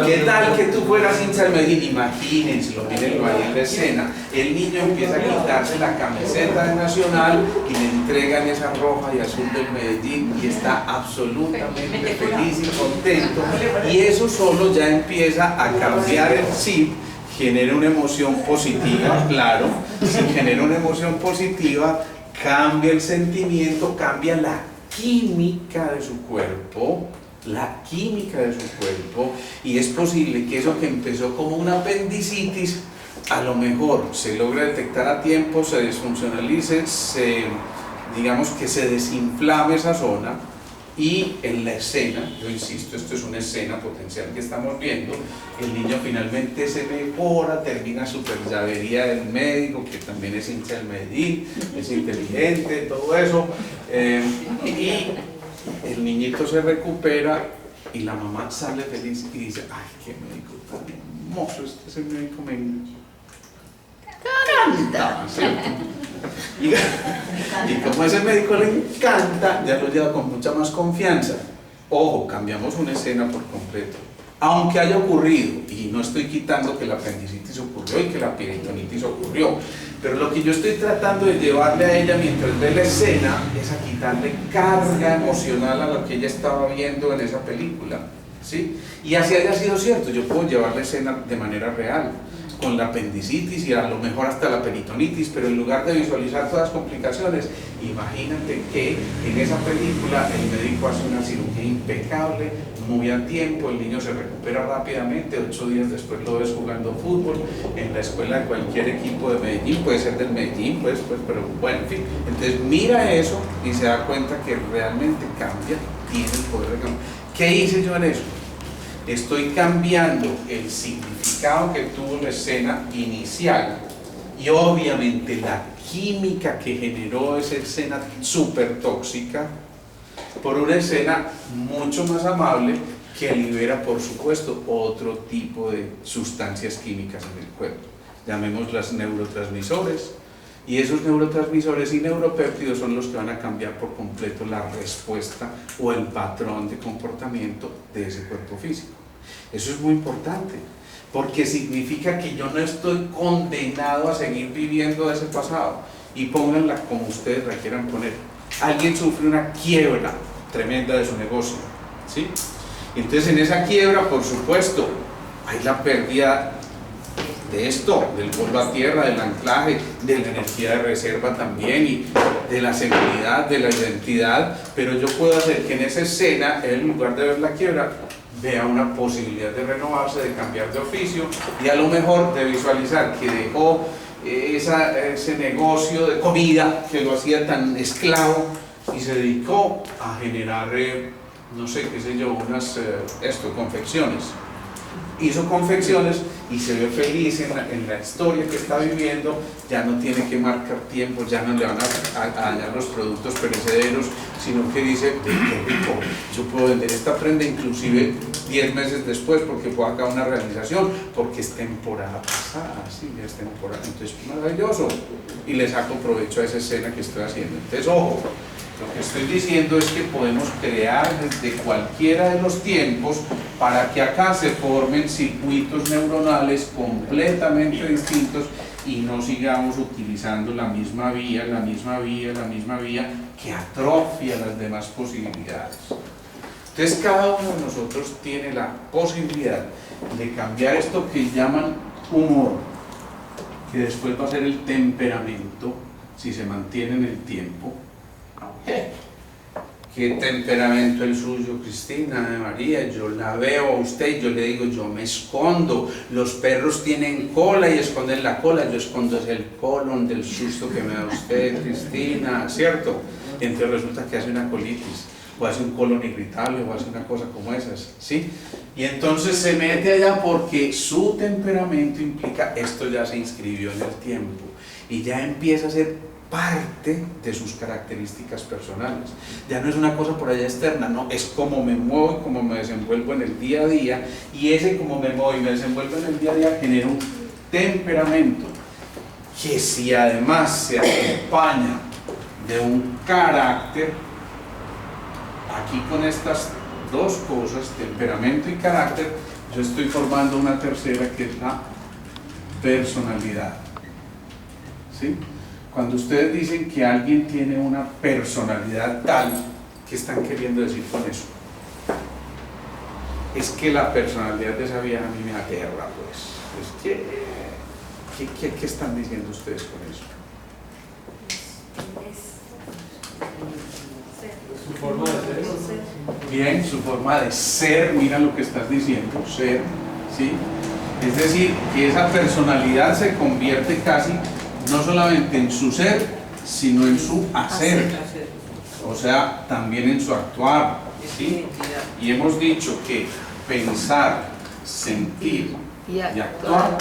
¿Qué tal que tú fueras hincha del Medellín? Imagínenselo, mírenlo ahí en la escena. El niño empieza a quitarse la camiseta de Nacional y le entregan esa roja y azul del Medellín y está absolutamente feliz y contento. Y eso solo ya empieza a cambiar el chip, genera una emoción positiva, claro. Si genera una emoción positiva, cambia el sentimiento, cambia la química de su cuerpo. La química de su cuerpo, y es posible que eso que empezó como una apendicitis a lo mejor se logra detectar a tiempo, se desfuncionalice, digamos que se desinflame esa zona, y en la escena, yo insisto, esto es una escena potencial que estamos viendo, el niño finalmente se mejora, termina super llavería del médico, que también es hincha del Medellín, es inteligente, todo eso, y el niñito se recupera Y la mamá sale feliz y dice, ay, qué médico tan hermoso, ese médico me encanta, ¿cierto? Y como a ese médico le encanta, ya lo lleva con mucha más confianza. Ojo, cambiamos una escena por completo. Aunque haya ocurrido, y no estoy quitando que la apendicitis ocurrió y que la peritonitis ocurrió, pero lo que yo estoy tratando de llevarle a ella mientras ve la escena es a quitarle carga emocional a lo que ella estaba viendo en esa película, ¿sí? Y así haya sido cierto, yo puedo llevar la escena de manera real, con la apendicitis y a lo mejor hasta la peritonitis, pero en lugar de visualizar todas las complicaciones, imagínate que en esa película el médico hace una cirugía impecable, muy a tiempo, el niño se recupera rápidamente, 8 días después lo ves jugando fútbol en la escuela de cualquier equipo de Medellín, puede ser del Medellín, pues, pero bueno, en fin. Entonces mira eso y se da cuenta que realmente cambia, tiene el poder de cambiar. ¿Qué hice yo en eso? Estoy cambiando el significado que tuvo la escena inicial y obviamente la química que generó esa escena súper tóxica por una escena mucho más amable que libera, por supuesto, otro tipo de sustancias químicas en el cuerpo. Llamémoslas neurotransmisores, y esos neurotransmisores y neuropéptidos son los que van a cambiar por completo la respuesta o el patrón de comportamiento de ese cuerpo físico. Eso es muy importante, porque significa que yo no estoy condenado a seguir viviendo ese pasado. Y pónganla como ustedes la quieran poner. Alguien sufre una quiebra tremenda de su negocio, ¿sí? Entonces en esa quiebra, por supuesto, hay la pérdida de esto, del polvo a tierra, del anclaje, de la energía de reserva también, y de la seguridad, de la identidad, pero yo puedo hacer que en esa escena, él, en lugar de ver la quiebra, vea una posibilidad de renovarse, de cambiar de oficio, y a lo mejor de visualizar que dejó ese negocio de comida que lo hacía tan esclavo y se dedicó a generar, no sé, qué sé yo, unas confecciones. Hizo confecciones y se ve feliz en la historia que está viviendo, ya no tiene que marcar tiempo, ya no le van a dañar los productos perecederos, sino que dice, qué rico, yo puedo vender esta prenda inclusive 10 meses después porque puedo acá una realización, porque es temporada pasada, sí, es temporada, entonces maravilloso, y le saco provecho a esa escena que estoy haciendo. Entonces, ojo, lo que estoy diciendo es que podemos crear desde cualquiera de los tiempos para que acá se formen circuitos neuronales completamente distintos y no sigamos utilizando la misma vía que atrofia las demás posibilidades. Entonces cada uno de nosotros tiene la posibilidad de cambiar esto que llaman humor, que después va a ser el temperamento, si se mantiene en el tiempo. ¿Qué temperamento el suyo, Cristina, de María? Yo la veo a usted y yo le digo, yo me escondo. Los perros tienen cola y esconden la cola, yo escondo el colon del susto que me da usted, Cristina, ¿cierto? Entonces resulta que hace una colitis, o hace un colon irritable, o hace una cosa como esas, ¿sí? Y entonces se mete allá porque su temperamento implica, esto ya se inscribió en el tiempo, y ya empieza a ser parte de sus características personales. Ya no es una cosa por allá externa, no, es como me muevo y como me desenvuelvo en el día a día, y ese como me muevo y me desenvuelvo en el día a día genera un temperamento que, si además se acompaña de un carácter, aquí con estas dos cosas, temperamento y carácter, yo estoy formando una tercera que es la personalidad, ¿sí? Cuando ustedes dicen que alguien tiene una personalidad tal, ¿qué están queriendo decir con eso? Es que la personalidad de esa vieja a mí me aterra, pues. ¿Qué están diciendo ustedes con eso? Su forma de ser. Bien, su forma de ser, mira lo que estás diciendo, ser, ¿sí? Es decir, que esa personalidad se convierte casi no solamente en su ser, sino en su hacer, o sea, también en su actuar, ¿sí? Y hemos dicho que pensar, sentir y actuar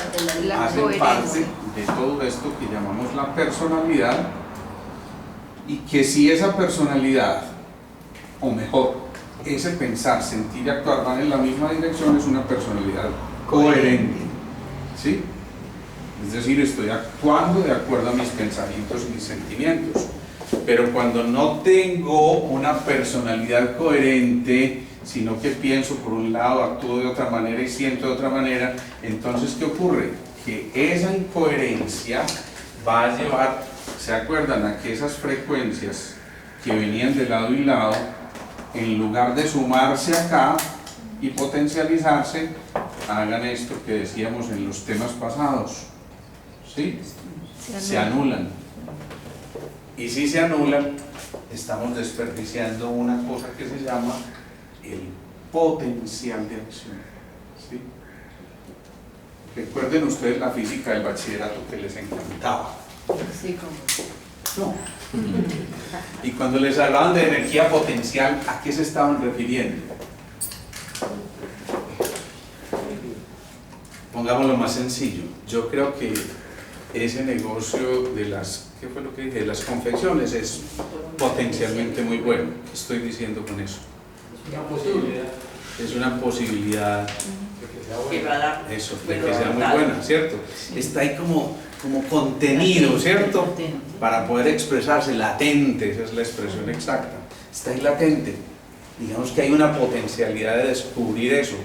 hacen parte de todo esto que llamamos la personalidad, y que si esa personalidad, o mejor, ese pensar, sentir y actuar van en la misma dirección, es una personalidad coherente, ¿sí? Es decir, estoy actuando de acuerdo a mis pensamientos y mis sentimientos. Pero cuando no tengo una personalidad coherente, sino que pienso por un lado, actúo de otra manera y siento de otra manera, entonces ¿qué ocurre? Que esa incoherencia va a llevar, ¿se acuerdan? A que esas frecuencias que venían de lado y lado, en lugar de sumarse acá y potencializarse, hagan esto que decíamos en los temas pasados, ¿sí? Se anulan. Y si se anulan, estamos desperdiciando una cosa que se llama el potencial de acción, ¿sí? Recuerden ustedes la física del bachillerato que les encantaba. Sí, como. No. Y cuando les hablaban de energía potencial, ¿a qué se estaban refiriendo? Pongámoslo más sencillo. Yo creo que ese negocio de las, ¿qué fue lo que dije? De las confecciones es potencialmente muy bueno. ¿Qué estoy diciendo con eso? Es una posibilidad Que va a dar. eso, de que sea muy buena, ¿cierto? Está ahí como contenido, ¿cierto? Para poder expresarse, latente, esa es la expresión exacta. Está ahí latente. Digamos que hay una potencialidad de descubrir eso.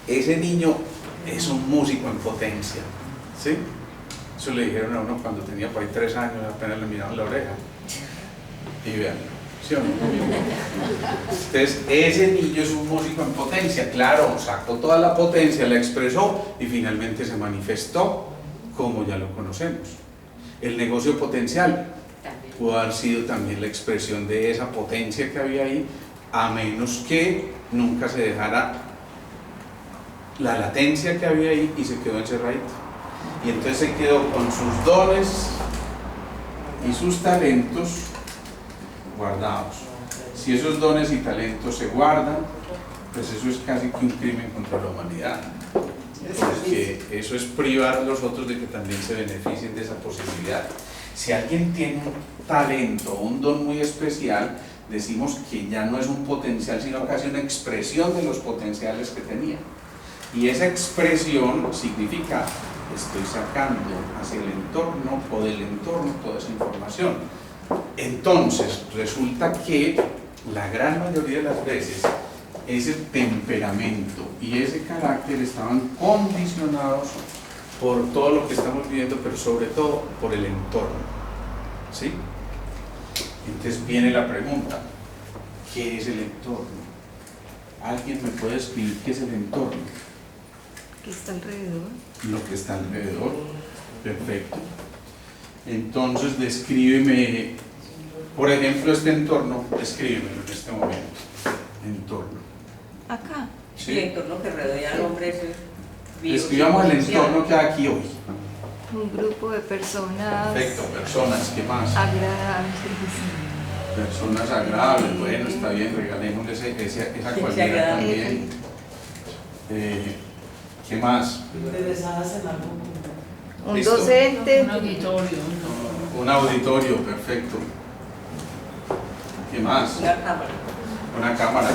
Ese niño es un músico en potencia, ¿sí? Eso le dijeron a uno cuando tenía por ahí 3 años, apenas le miraron la oreja. Y vean, ¿sí o no? Entonces, ese niño es un músico en potencia, claro, sacó toda la potencia, la expresó y finalmente se manifestó como ya lo conocemos. El negocio potencial pudo haber sido también la expresión de esa potencia que había ahí, a menos que nunca se dejara la latencia que había ahí y se quedó encerradito. Y entonces se quedó con sus dones y sus talentos guardados. Si esos dones y talentos se guardan, pues eso es casi que un crimen contra la humanidad. Porque eso es privar a los otros de que también se beneficien de esa posibilidad. Si alguien tiene un talento, un don muy especial, decimos que ya no es un potencial, sino casi una expresión de los potenciales que tenía. Y esa expresión significa, estoy sacando hacia el entorno o del entorno toda esa información. Entonces, resulta que la gran mayoría de las veces ese temperamento y ese carácter estaban condicionados por todo lo que estamos viviendo, pero sobre todo por el entorno, ¿sí? Entonces viene la pregunta, ¿qué es el entorno? ¿Alguien me puede escribir qué es el entorno? ¿Qué está alrededor? Lo que está alrededor. Perfecto. Entonces descríbeme, por ejemplo, este entorno, descríbemelo en este momento. Entorno. Acá. ¿Sí? El entorno que rodea al hombre es Describamos el entorno que hay aquí hoy. Un grupo de personas Perfecto, personas, ¿qué más? agradables. Personas agradables, bueno, está bien, regalémosle esa cualidad agradable. también. ¿Qué más? Interesadas en algo. Un Listo. docente. Un auditorio. Un auditorio, perfecto. ¿Qué más? una cámara. Una cámara.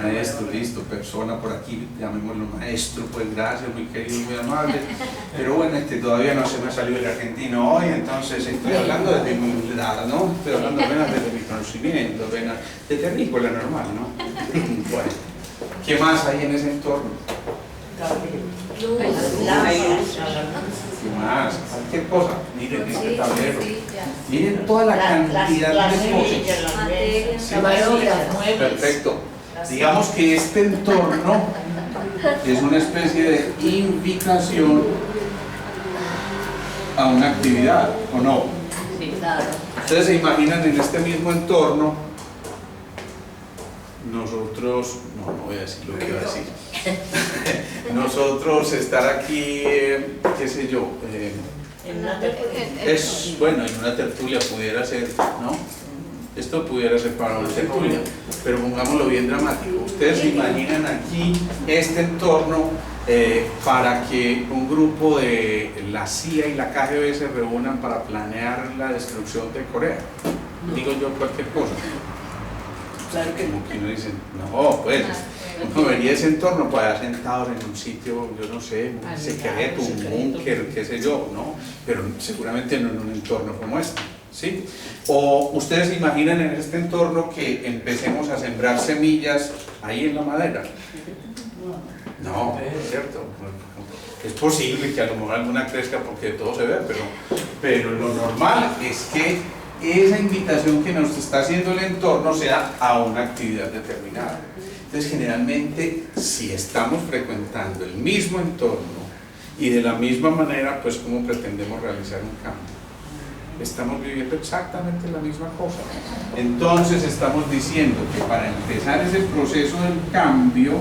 Maestro, listo, persona por aquí, llamémoslo maestro, pues gracias, muy querido, muy amable. Pero bueno, todavía no se me ha salido el argentino hoy, entonces estoy hablando desde mi humildad, ¿no? Estoy hablando apenas desde mi conocimiento, apenas de terrícola normal, ¿no? Bueno, ¿qué más hay en ese entorno? ¿Qué más? Cualquier cosa, miren este tablero. Miren toda la cantidad de cosas. Sí. Muebles. Perfecto. Digamos que este entorno es una especie de invitación a una actividad, ¿o no? Sí. Claro. Ustedes se imaginan en este mismo entorno, nosotros, no voy a decir lo que iba a decir, nosotros estar aquí, qué sé yo, En una tertulia. es, bueno, en una tertulia pudiera ser, ¿no? Esto pudiera ser para una tertulia, pero pongámoslo bien dramático. Ustedes se imaginan aquí este entorno para que un grupo de la CIA y la KGB se reúnan para planear la destrucción de Corea. digo yo cualquier cosa. Claro que no. Como que uno dice, no, pues, uno vería ese entorno para allá sentados en un sitio, yo no sé, un secreto, un búnker, qué sé yo, ¿no? Pero seguramente no en un entorno como este, ¿sí? O ustedes se imaginan en este entorno que empecemos a sembrar semillas ahí en la madera. No, es cierto. Es posible que a lo mejor alguna crezca porque todo se ve, pero lo normal es que esa invitación que nos está haciendo el entorno sea a una actividad determinada. Entonces, generalmente, si estamos frecuentando el mismo entorno y de la misma manera, pues, ¿cómo pretendemos realizar un cambio? Estamos viviendo exactamente la misma cosa. Entonces, estamos diciendo que para empezar ese proceso del cambio,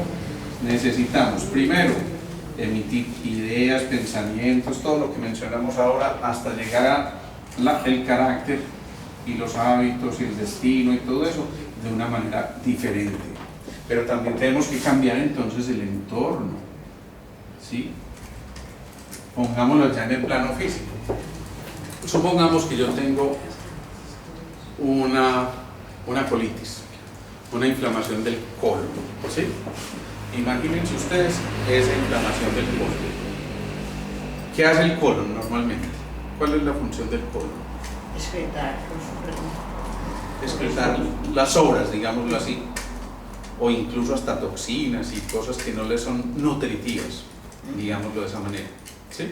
necesitamos, primero, emitir ideas, pensamientos, todo lo que mencionamos ahora, hasta llegar a el carácter y los hábitos y el destino y todo eso de una manera diferente. Pero también tenemos que cambiar entonces el entorno, ¿sí? Pongámoslo ya en el plano físico. Supongamos que yo tengo una colitis, una inflamación del colon, ¿sí? Imagínense ustedes esa inflamación del colon. ¿Qué hace el colon normalmente? ¿Cuál es la función del colon? Excretar las sobras, digámoslo así, o incluso hasta toxinas y cosas que no le son nutritivas, digámoslo de esa manera, ¿sí?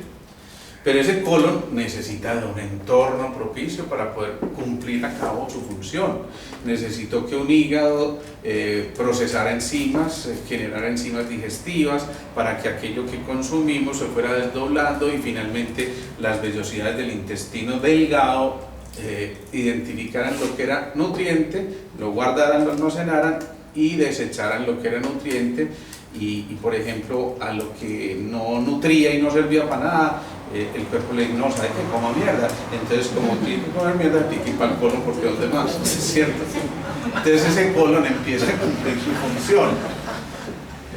Pero ese colon necesita de un entorno propicio para poder cumplir a cabo su función. Necesitó que un hígado procesara enzimas, generara enzimas digestivas para que aquello que consumimos se fuera desdoblando y finalmente las vellosidades del intestino delgado identificaran lo que era nutriente, lo guardaran, lo almacenaran y desecharan lo que era nutriente y por ejemplo a lo que no nutría y no servía para nada, el cuerpo le dice, no, sabe que coma mierda, entonces como tiene que comer mierda, tiene que ir para el colon porque los demás, ¿cierto? Entonces ese colon empieza a cumplir su función.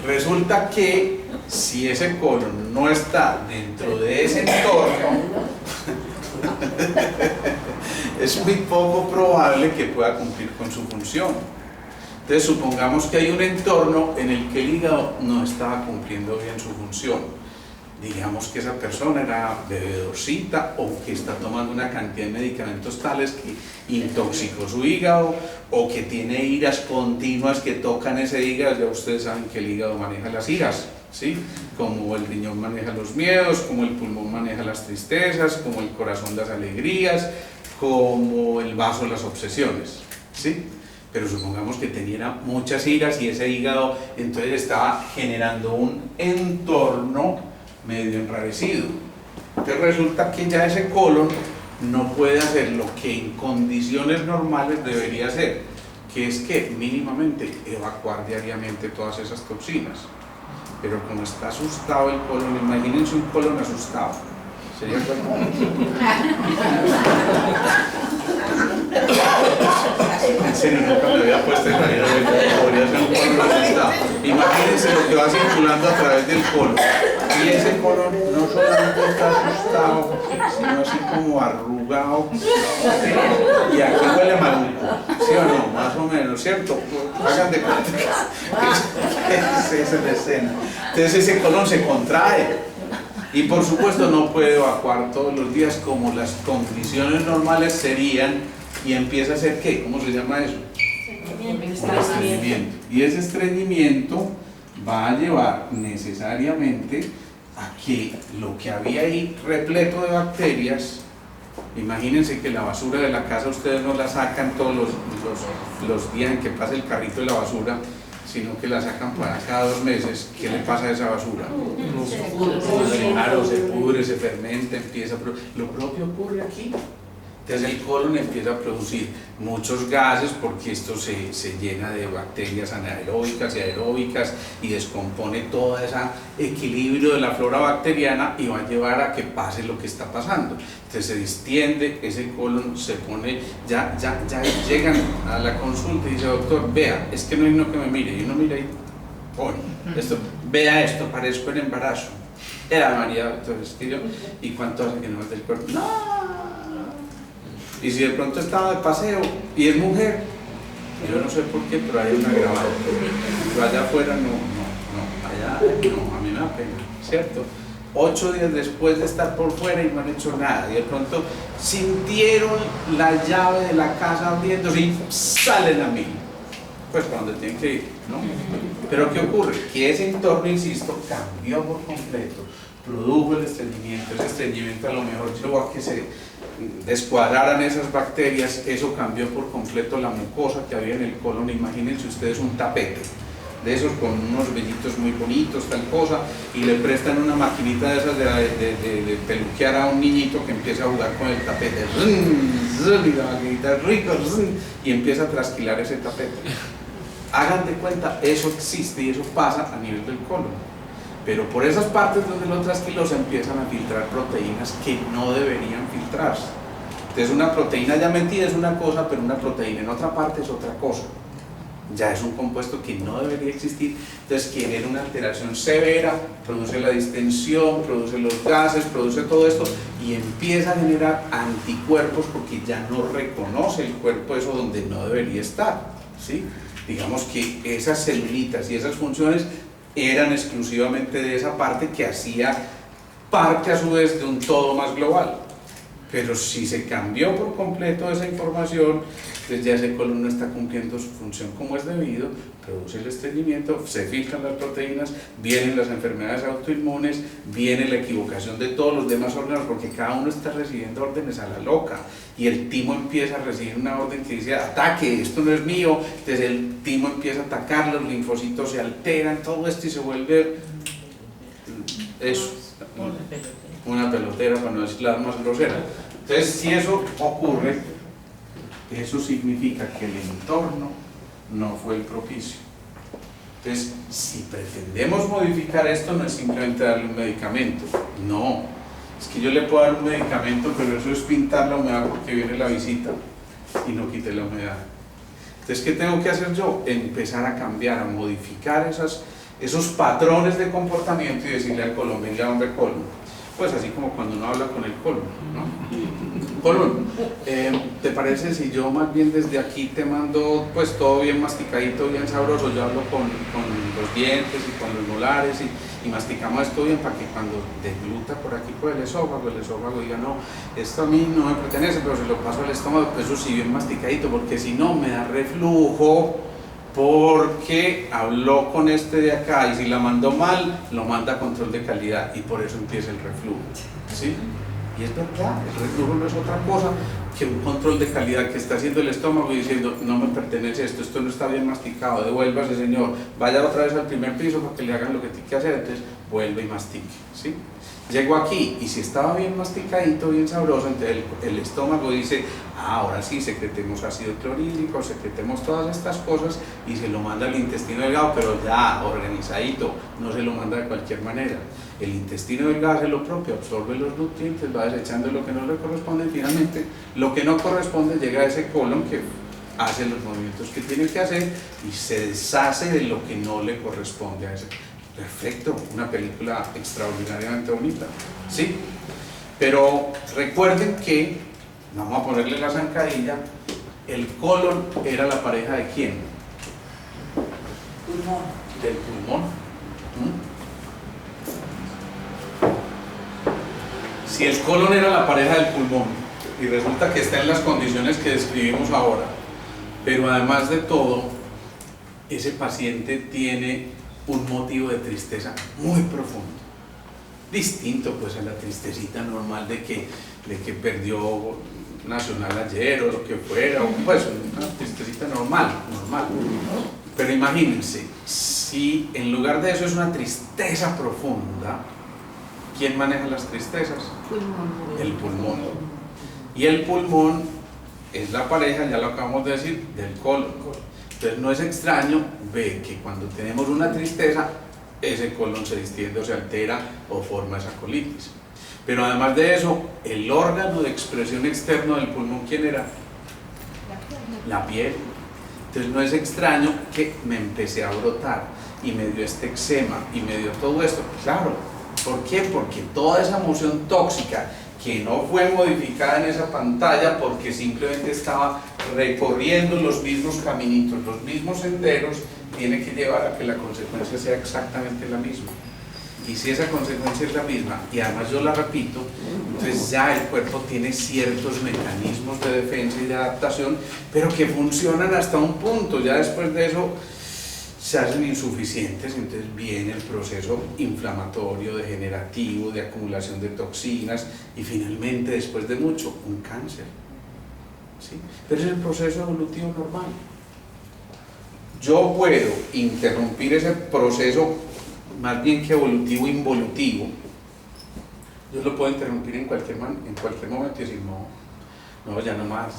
Resulta que si ese colon no está dentro de ese entorno, es muy poco probable que pueda cumplir con su función. Entonces supongamos que hay un entorno en el que el hígado no estaba cumpliendo bien su función. Digamos que esa persona era bebedorcita o que está tomando una cantidad de medicamentos tales que intoxicó su hígado o que tiene iras continuas que tocan ese hígado. Ya ustedes saben que el hígado maneja las iras, ¿sí? Como el riñón maneja los miedos, como el pulmón maneja las tristezas, como el corazón las alegrías, como el vaso las obsesiones, ¿sí? Pero supongamos que tenía muchas iras y ese hígado entonces estaba generando un entorno medio enrarecido. Entonces resulta que ya ese colon no puede hacer lo que en condiciones normales debería hacer, que es que mínimamente evacuar diariamente todas esas toxinas. Pero como está asustado el colon, imagínense un colon asustado. ¿Sería bueno? En serio, nunca me había puesto en la vida de que podría ser un colon asustado. Imagínense lo que va circulando a través del colon. Y ese colon no solamente está asustado, sino así como arrugado. Y aquí huele maluco, ¿sí o no? Más o menos, ¿cierto? Hagan de cuenta que esa es la escena. Entonces ese colon se contrae. Y por supuesto no puede evacuar todos los días como las condiciones normales serían y empieza a hacer ¿qué? ¿Cómo se llama eso? Estreñimiento. Y ese estreñimiento va a llevar necesariamente a que lo que había ahí repleto de bacterias, imagínense que la basura de la casa ustedes no la sacan todos los días en que pasa el carrito de la basura, sino que la sacan para cada 2 meses. ¿Qué le pasa a esa basura? Claro, se pudre, se fermenta, empieza a producir. Lo propio ocurre aquí. Entonces el colon empieza a producir muchos gases porque esto se llena de bacterias anaeróbicas y aeróbicas y descompone todo ese equilibrio de la flora bacteriana y va a llevar a que pase lo que está pasando. Entonces se distiende, ese colon se pone, ya llegan a la consulta y dice, doctor, vea, es que no hay uno que me mire, y uno mira y pone, esto, vea esto, parezco en embarazo. Era María, doctor, es que yo, ¿y cuánto hace que no es del cuerpo? No. Y si de pronto estaba de paseo y es mujer, yo no sé por qué, pero hay una grabada. Pero allá afuera no, allá no, a mí me da pena, ¿cierto? 8 días después de estar por fuera y no han hecho nada, y de pronto sintieron la llave de la casa abriéndose y salen a mí. Pues para donde tienen que ir, ¿no? Pero ¿qué ocurre? Que ese entorno, insisto, cambió por completo, produjo el estreñimiento. Ese estreñimiento a lo mejor llevó a que se descuadraran esas bacterias. Eso cambió por completo la mucosa que había en el colon. Imagínense ustedes un tapete de esos con unos vellitos muy bonitos, tal cosa, y le prestan una maquinita de esas de peluquear a un niñito que empieza a jugar con el tapete, y la maquinita rico, y empieza a trasquilar ese tapete. Hagan de cuenta, eso existe y eso pasa a nivel del colon, pero por esas partes donde lo trasquiló se empiezan a filtrar proteínas que no deberían filtrarse. Entonces una proteína ya metida es una cosa, pero una proteína en otra parte es otra cosa. Ya es un compuesto que no debería existir, entonces genera una alteración severa, produce la distensión, produce los gases, produce todo esto y empieza a generar anticuerpos porque ya no reconoce el cuerpo eso donde no debería estar, ¿sí? Digamos que esas celulitas y esas funciones eran exclusivamente de esa parte que hacía parte a su vez de un todo más global. Pero si se cambió por completo esa información, entonces ya ese colon no está cumpliendo su función como es debido, produce el estreñimiento, se filtran las proteínas, vienen las enfermedades autoinmunes, viene la equivocación de todos los demás órganos porque cada uno está recibiendo órdenes a la loca y el timo empieza a recibir una orden que dice ataque, esto no es mío, entonces el timo empieza a atacar, los linfocitos se alteran, todo esto y se vuelve eso, una pelotera, para no decir la más grosera. Entonces, si eso ocurre, eso significa que el entorno no fue el propicio. Entonces, si pretendemos modificar esto, no es simplemente darle un medicamento, no, es que yo le puedo dar un medicamento, pero eso es pintar la humedad porque viene la visita y no quite la humedad. Entonces, ¿qué tengo que hacer yo? Empezar a cambiar, a modificar esos patrones de comportamiento y decirle al colon, venga hombre colon. Pues así como cuando uno habla con el colon, ¿no? Colon, ¿te parece si yo más bien desde aquí te mando pues todo bien masticadito, bien sabroso? Yo hablo con los dientes y con los molares y masticamos esto bien para que cuando degluta por aquí por el esófago diga no, esto a mí no me pertenece, pero se lo paso al estómago, pues eso sí bien masticadito, porque si no me da reflujo, porque habló con este de acá y si la mandó mal, lo manda a control de calidad y por eso empieza el reflujo, ¿sí? Y es verdad, el reflujo no es otra cosa que un control de calidad que está haciendo el estómago y diciendo no me pertenece esto no está bien masticado, devuélvase señor, vaya otra vez al primer piso para que le hagan lo que tiene que hacer, entonces vuelve y mastique, ¿sí? Llego aquí y si estaba bien masticadito, bien sabroso, entonces el estómago dice ahora sí, secretemos ácido clorhídrico, secretemos todas estas cosas y se lo manda al intestino delgado, pero ya organizadito, no se lo manda de cualquier manera. El intestino delgado hace lo propio, absorbe los nutrientes, va desechando lo que no le corresponde y finalmente lo que no corresponde llega a ese colon que hace los movimientos que tiene que hacer y se deshace de lo que no le corresponde a ese. Perfecto, una película extraordinariamente bonita, ¿sí? Pero recuerden que, vamos a ponerle la zancadilla, el colon era la pareja de ¿quién? Pulmón. Del pulmón. Si el colon era la pareja del pulmón y resulta que está en las condiciones que describimos ahora, pero además de todo, ese paciente tiene un motivo de tristeza muy profundo, distinto pues a la tristecita normal de que perdió Nacional ayer o lo que fuera, o pues una tristecita normal, pero imagínense, si en lugar de eso es una tristeza profunda, ¿quién maneja las tristezas? El pulmón. Y el pulmón es la pareja, ya lo acabamos de decir, del colon. Entonces no es extraño ver que cuando tenemos una tristeza, ese colon se distiende o se altera o forma esa colitis. Pero además de eso, el órgano de expresión externo del pulmón, ¿quién era? La piel. Entonces no es extraño que me empecé a brotar y me dio este eczema y me dio todo esto. Claro, ¿por qué? Porque toda esa emoción tóxica que no fue modificada en esa pantalla porque simplemente estaba recorriendo los mismos caminitos, los mismos senderos, tiene que llevar a que la consecuencia sea exactamente la misma. Y si esa consecuencia es la misma, y además yo la repito, entonces ya el cuerpo tiene ciertos mecanismos de defensa y de adaptación, pero que funcionan hasta un punto. Ya después de eso se hacen insuficientes, entonces viene el proceso inflamatorio, degenerativo, de acumulación de toxinas, y finalmente, después de mucho, un cáncer. ¿Sí? Pero es el proceso evolutivo normal. Yo puedo interrumpir ese proceso, más bien que evolutivo, involutivo. Yo lo puedo interrumpir en cualquier momento y decir, no, ya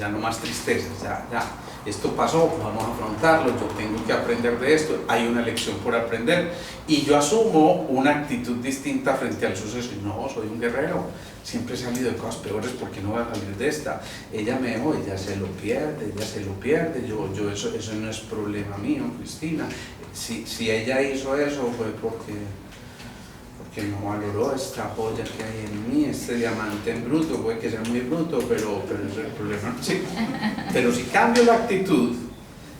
no más tristezas, ya, esto pasó, vamos a afrontarlo, yo tengo que aprender de esto, hay una lección por aprender, y yo asumo una actitud distinta frente al suceso. No, soy un guerrero, siempre he salido de cosas peores, porque no voy a salir de esta. Ella me dejó, ella se lo pierde, yo eso no es problema mío, Cristina. Si ella hizo eso fue porque no valoró esta joya que hay en mí, este diamante en bruto, puede que sea muy bruto, pero ese es el problema. Sí. Pero si cambio la actitud,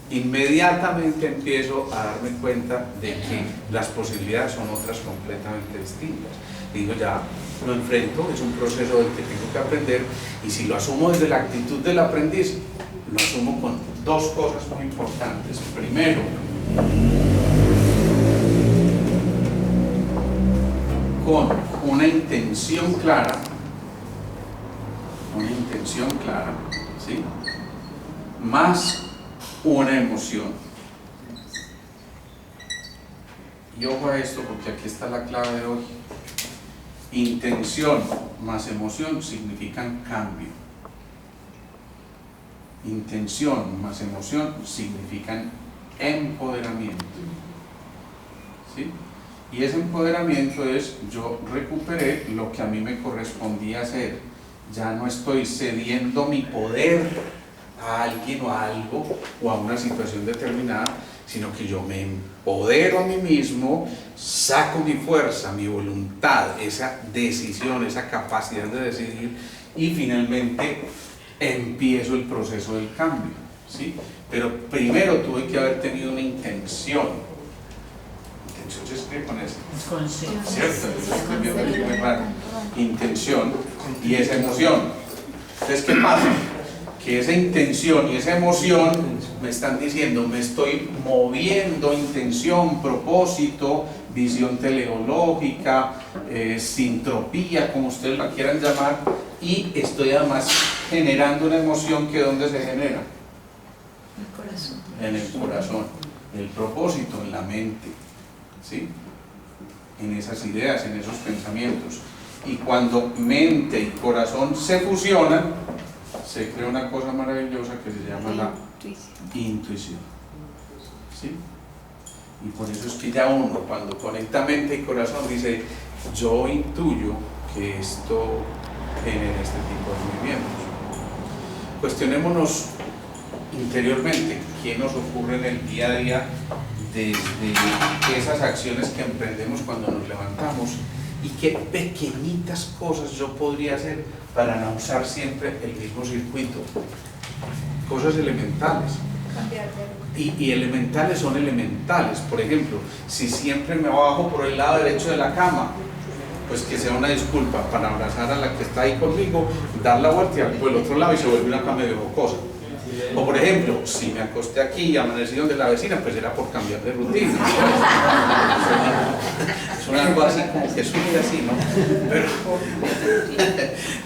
inmediatamente empiezo a darme cuenta de que las posibilidades son otras completamente distintas. Digo, ya lo enfrento, es un proceso del que tengo que aprender, y si lo asumo desde la actitud del aprendiz, lo asumo con dos cosas muy importantes. Primero, con una intención clara, ¿sí? Más una emoción. Y ojo a esto, porque aquí está la clave de hoy. Intención más emoción significan cambio. Intención más emoción significan empoderamiento. ¿Sí? Y ese empoderamiento es, yo recuperé lo que a mí me correspondía hacer. Ya no estoy cediendo mi poder a alguien o a algo o a una situación determinada, sino que yo me empodero a mí mismo, saco mi fuerza, mi voluntad, esa decisión, esa capacidad de decidir, y finalmente empiezo el proceso del cambio, ¿sí? Pero primero tuve que haber tenido una intención. Intención se escribe con eso, ¿cierto? Yo estoy viendo ahí muy raro. Intención y esa emoción. Entonces, ¿qué pasa? Que esa intención y esa emoción me están diciendo, me estoy moviendo, intención, propósito, visión teleológica, sintropía, como ustedes la quieran llamar, y estoy además generando una emoción que ¿dónde se genera? El corazón. En el corazón. El propósito en la mente, ¿sí? En esas ideas, en esos pensamientos. Y cuando mente y corazón se fusionan, se crea una cosa maravillosa que se llama la intuición. ¿Sí? Y por eso es que ya uno, cuando conecta mente y corazón, dice, yo intuyo que esto genera este tipo de movimientos. Cuestionémonos interiormente qué nos ocurre en el día a día desde esas acciones que emprendemos cuando nos levantamos, y qué pequeñitas cosas yo podría hacer para no usar siempre el mismo circuito. Cosas elementales. Y elementales son elementales. Por ejemplo, si siempre me bajo por el lado derecho de la cama, pues que sea una disculpa para abrazar a la que está ahí conmigo, dar la vuelta y al por el otro lado, y se vuelve una cama medio jocosa. O por ejemplo, si me acosté aquí y amanecí donde la vecina, pues era por cambiar de rutina. Es algo así como que sube así, ¿no? Pero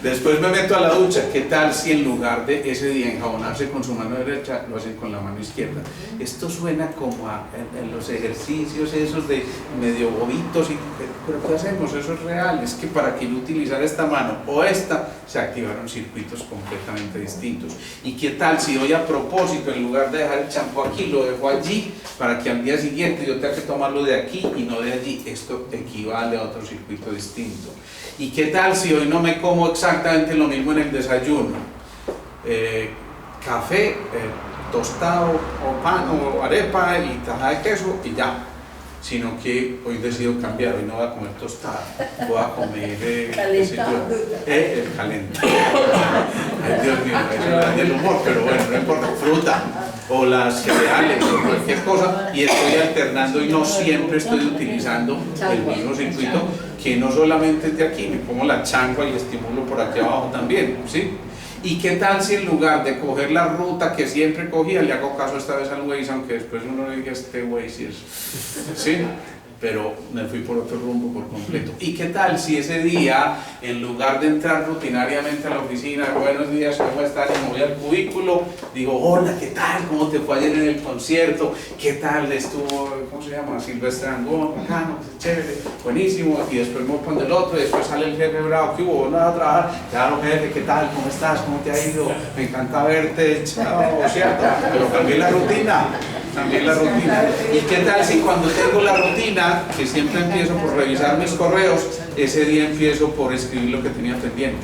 después me meto a la ducha. ¿Qué tal si en lugar de ese día enjabonarse con su mano derecha, lo hacen con la mano izquierda? Esto suena como en los ejercicios esos de medio bobitos, pero ¿qué hacemos? Eso es real. Es que para que yo utilizara esta mano o esta, se activaron circuitos completamente distintos. ¿Y qué tal si hoy a propósito, en lugar de dejar el champú aquí, lo dejo allí, para que al día siguiente yo tenga que tomarlo de aquí y no de allí? Esto equivale a otro circuito distinto. ¿Y qué tal si hoy no me como exactamente lo mismo en el desayuno? Café, tostado o pan o arepa y tajada de queso y ya. sino que hoy decido cambiar, hoy no voy a comer tostada, voy a comer el calentado. Ay, Dios mío, eso es del humor, pero bueno, no importa, fruta o las cereales o cualquier cosa, y estoy alternando y no siempre estoy utilizando el mismo circuito, que no solamente es de aquí, me como la changua y estimulo por aquí abajo también, ¿sí? ¿Y qué tal si en lugar de coger la ruta que siempre cogía, le hago caso esta vez al Waze, aunque después uno diga este Waze es, ¿sí? Pero me fui por otro rumbo por completo. ¿Y qué tal si ese día, en lugar de entrar rutinariamente a la oficina, buenos días, ¿cómo estás? Y me voy al cubículo, digo, hola, ¿qué tal? ¿Cómo te fue ayer en el concierto? ¿Qué tal estuvo, cómo se llama? Silvestre Dangond, bacano, chévere, buenísimo. Y después me voy con el otro, y después sale el jefe bravo, ¿qué hubo? ¿Nada a trabajar? Claro, jefe, ¿qué tal? ¿Cómo estás? ¿Cómo te ha ido? Me encanta verte, chao, ¿cierto? Pero cambié la rutina. También la rutina. ¿Y qué tal si cuando tengo la rutina, que siempre empiezo por revisar mis correos, ese día empiezo por escribir lo que tenía pendiente?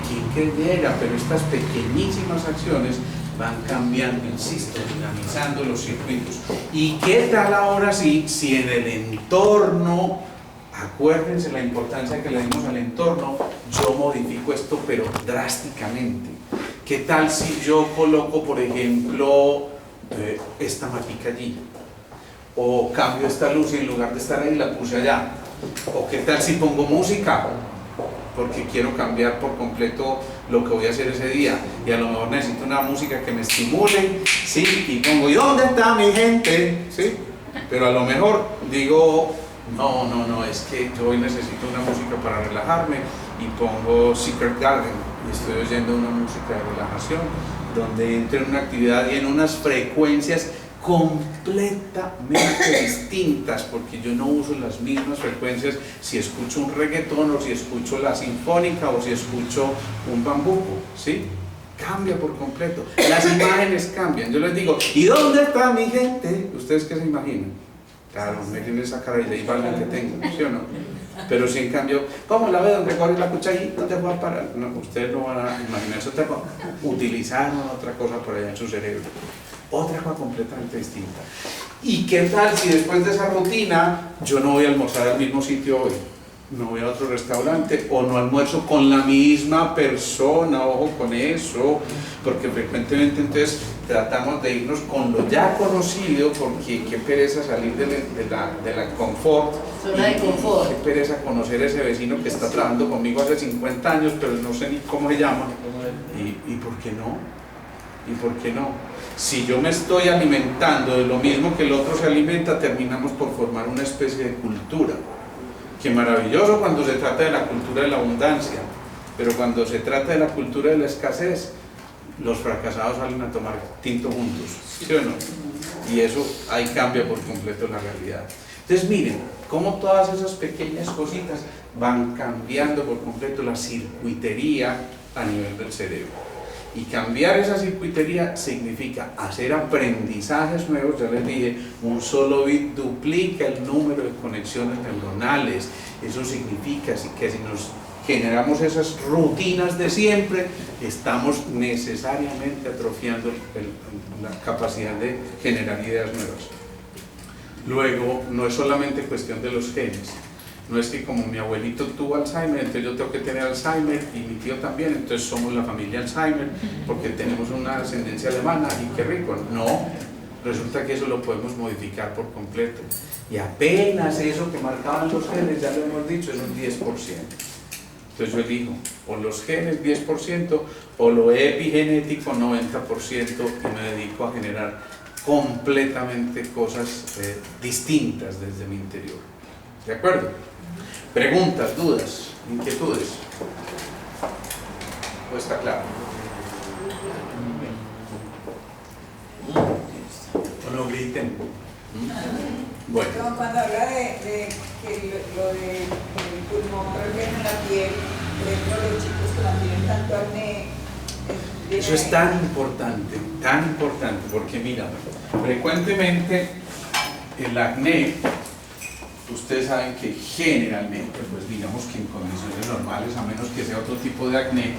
¿Quién creyera? Pero estas pequeñísimas acciones van cambiando, insisto, dinamizando los circuitos. ¿Y qué tal ahora sí, si en el entorno, acuérdense la importancia que le dimos al entorno, yo modifico esto pero drásticamente? ¿Qué tal si yo coloco, por ejemplo, esta matica allí, o cambio esta luz y en lugar de estar ahí la puse allá? ¿O qué tal si pongo música? Porque quiero cambiar por completo lo que voy a hacer ese día, y a lo mejor necesito una música que me estimule, ¿sí? Y pongo, ¿y dónde está mi gente? ¿Sí? Pero a lo mejor digo, no, es que yo hoy necesito una música para relajarme, y pongo Secret Garden, y estoy oyendo una música de relajación, donde entro en una actividad y en unas frecuencias completamente distintas, porque yo no uso las mismas frecuencias si escucho un reggaetón o si escucho la sinfónica o si escucho un bambuco, ¿sí? Cambia por completo, las imágenes cambian. Yo les digo, ¿y dónde está mi gente? ¿Ustedes qué se imaginan? Claro, miren esa cara de J Balvin que tengo, ¿sí o no? Pero si en cambio, ¿cómo la ve donde corre la cucharita? ¿Dónde va a parar? No, ustedes no van a imaginarse otra cosa, utilizaron otra cosa por allá en su cerebro, otra cosa completamente distinta. ¿Y qué tal si después de esa rutina yo no voy a almorzar al mismo sitio hoy? No voy a otro restaurante, o no almuerzo con la misma persona, ojo con eso, porque frecuentemente entonces tratamos de irnos con lo ya conocido, porque qué pereza salir de la confort, zona de confort. Qué pereza conocer a ese vecino que está trabajando conmigo hace 50 años, pero no sé ni cómo se llama. ¿Y por qué no? ¿Y por qué no? Si yo me estoy alimentando de lo mismo que el otro se alimenta, terminamos por formar una especie de cultura. Qué maravilloso cuando se trata de la cultura de la abundancia, pero cuando se trata de la cultura de la escasez, los fracasados salen a tomar tinto juntos, ¿sí o no? Y eso ahí cambia por completo la realidad. Entonces miren, cómo todas esas pequeñas cositas van cambiando por completo la circuitería a nivel del cerebro. Y cambiar esa circuitería significa hacer aprendizajes nuevos. Ya les dije, un solo bit duplica el número de conexiones neuronales. Eso significa que si nos generamos esas rutinas de siempre, estamos necesariamente atrofiando la capacidad de generar ideas nuevas. Luego, no es solamente cuestión de los genes. No es que como mi abuelito tuvo Alzheimer, entonces yo tengo que tener Alzheimer, y mi tío también, entonces somos la familia Alzheimer porque tenemos una ascendencia alemana, y qué rico. No, resulta que eso lo podemos modificar por completo, y apenas eso que marcaban los genes, ya lo hemos dicho, es un 10%. Entonces yo elijo o los genes 10% o lo epigenético 90%, y me dedico a generar completamente cosas distintas desde mi interior. ¿De acuerdo? Preguntas, dudas, inquietudes. ¿O está claro? ¿O no griten? Bueno. Cuando habla de que lo del pulmón problema en la piel, por ejemplo, los chicos que no tienen tanto acné. Eso es tan importante, porque mira, frecuentemente el acné, ustedes saben que generalmente, pues digamos que en condiciones normales, a menos que sea otro tipo de acné,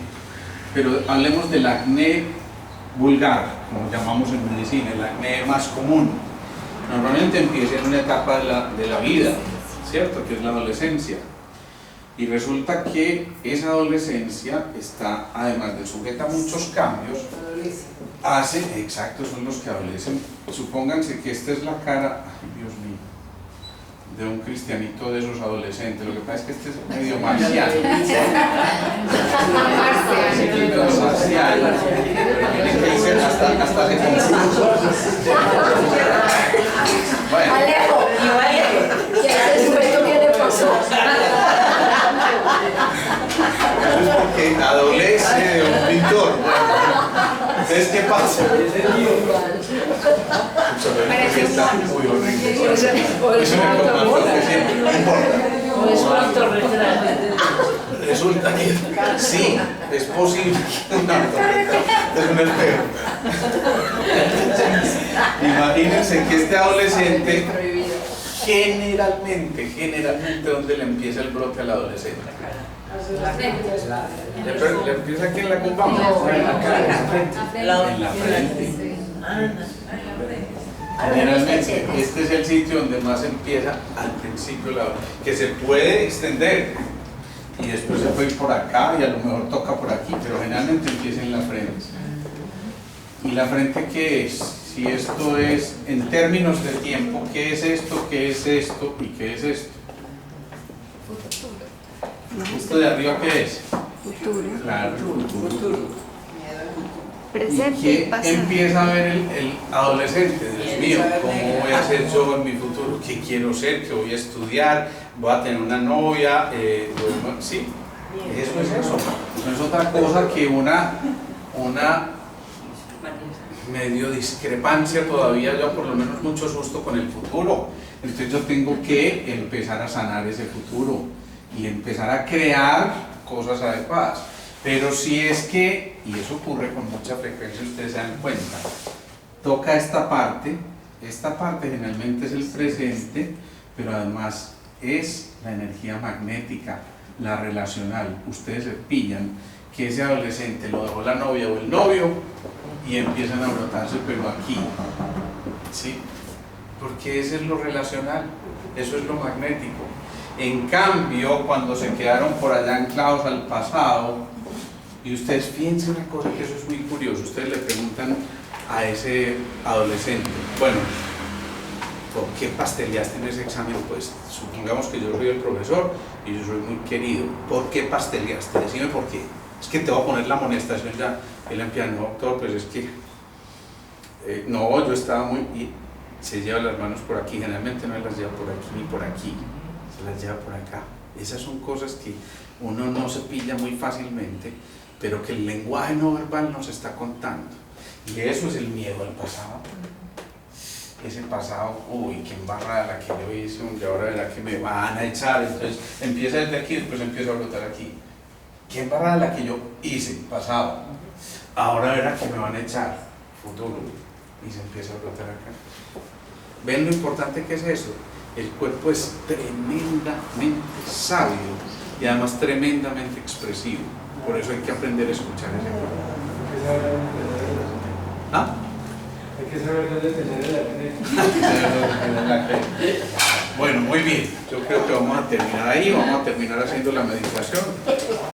pero hablemos del acné vulgar, como llamamos en medicina, el acné más común. Normalmente empieza en una etapa de la vida, ¿cierto? Que es la adolescencia. Y resulta que esa adolescencia está, además de sujeta a muchos cambios, exacto, son los que adolecen. Supónganse que esta es la cara, ay Dios mío, de un cristianito de esos adolescentes. Lo que pasa es que este es medio marciano. Marciano. Hasta se confuso. Bueno. Alejo, ¿qué ese sujeto que le pasó? Eso es porque adolece de un pintor. Entonces, ¿qué pasa? Está muy horrible. Eso me importa. O es un autorretrato. Resulta que sí, es posible. Es un espejo. Imagínense que este adolescente, generalmente, ¿dónde le empieza el brote al adolescente? Le empieza aquí en la culpa. En la cara. En la frente. Generalmente, este es el sitio donde más empieza al principio, que se puede extender y después se puede ir por acá y a lo mejor toca por aquí, pero generalmente empieza en la frente. ¿Y la frente qué es? Si esto es, en términos de tiempo, ¿qué es esto? ¿Qué es esto? ¿Y qué es esto? ¿Esto de arriba qué es? Futuro. Claro, futuro. Presente ¿Y y qué pasado. empieza a ver el adolescente? Dios mío, ¿cómo voy a ser yo en mi futuro? ¿Qué quiero ser? ¿Qué voy a estudiar? ¿Voy a tener una novia? Sí, eso es eso. No es otra cosa que una medio discrepancia todavía, yo por lo menos mucho susto con el futuro. Entonces yo tengo que empezar a sanar ese futuro y empezar a crear cosas adecuadas. Pero si es que, y eso ocurre con mucha frecuencia, ustedes se dan cuenta, toca esta parte generalmente es el presente, pero además es la energía magnética, la relacional. Ustedes se pillan que ese adolescente lo dejó la novia o el novio y empiezan a brotarse, pero aquí, ¿sí? Porque eso es lo relacional, eso es lo magnético. En cambio, cuando se quedaron por allá anclados al pasado, y ustedes fíjense una cosa que eso es muy curioso, ustedes le preguntan a ese adolescente, bueno, ¿por qué pasteleaste en ese examen? Pues supongamos que yo soy el profesor y yo soy muy querido, ¿por qué pasteleaste? Decime por qué. Es que te voy a poner la amonestación ya. Él empieza, no doctor, pues es que no, yo estaba muy... Y se lleva las manos por aquí, generalmente no las lleva por aquí ni por aquí, se las lleva por acá. Esas son cosas que uno no se pilla muy fácilmente, pero que el lenguaje no verbal nos está contando. Y eso es el miedo al pasado. Ese pasado, uy, qué embarrada la que yo hice, hombre, ahora verá que me van a echar. Entonces empieza desde aquí, después empieza a brotar aquí. Qué embarrada la que yo hice, pasado. Ahora verá que me van a echar, futuro. Y se empieza a brotar acá. ¿Ven lo importante que es eso? El cuerpo es tremendamente sabio y además tremendamente expresivo. Por eso hay que aprender a escuchar ese cuerpo. ¿Ah? Hay que saber dónde tener la fe. Bueno, muy bien. Yo creo que vamos a terminar ahí, vamos a terminar haciendo la meditación.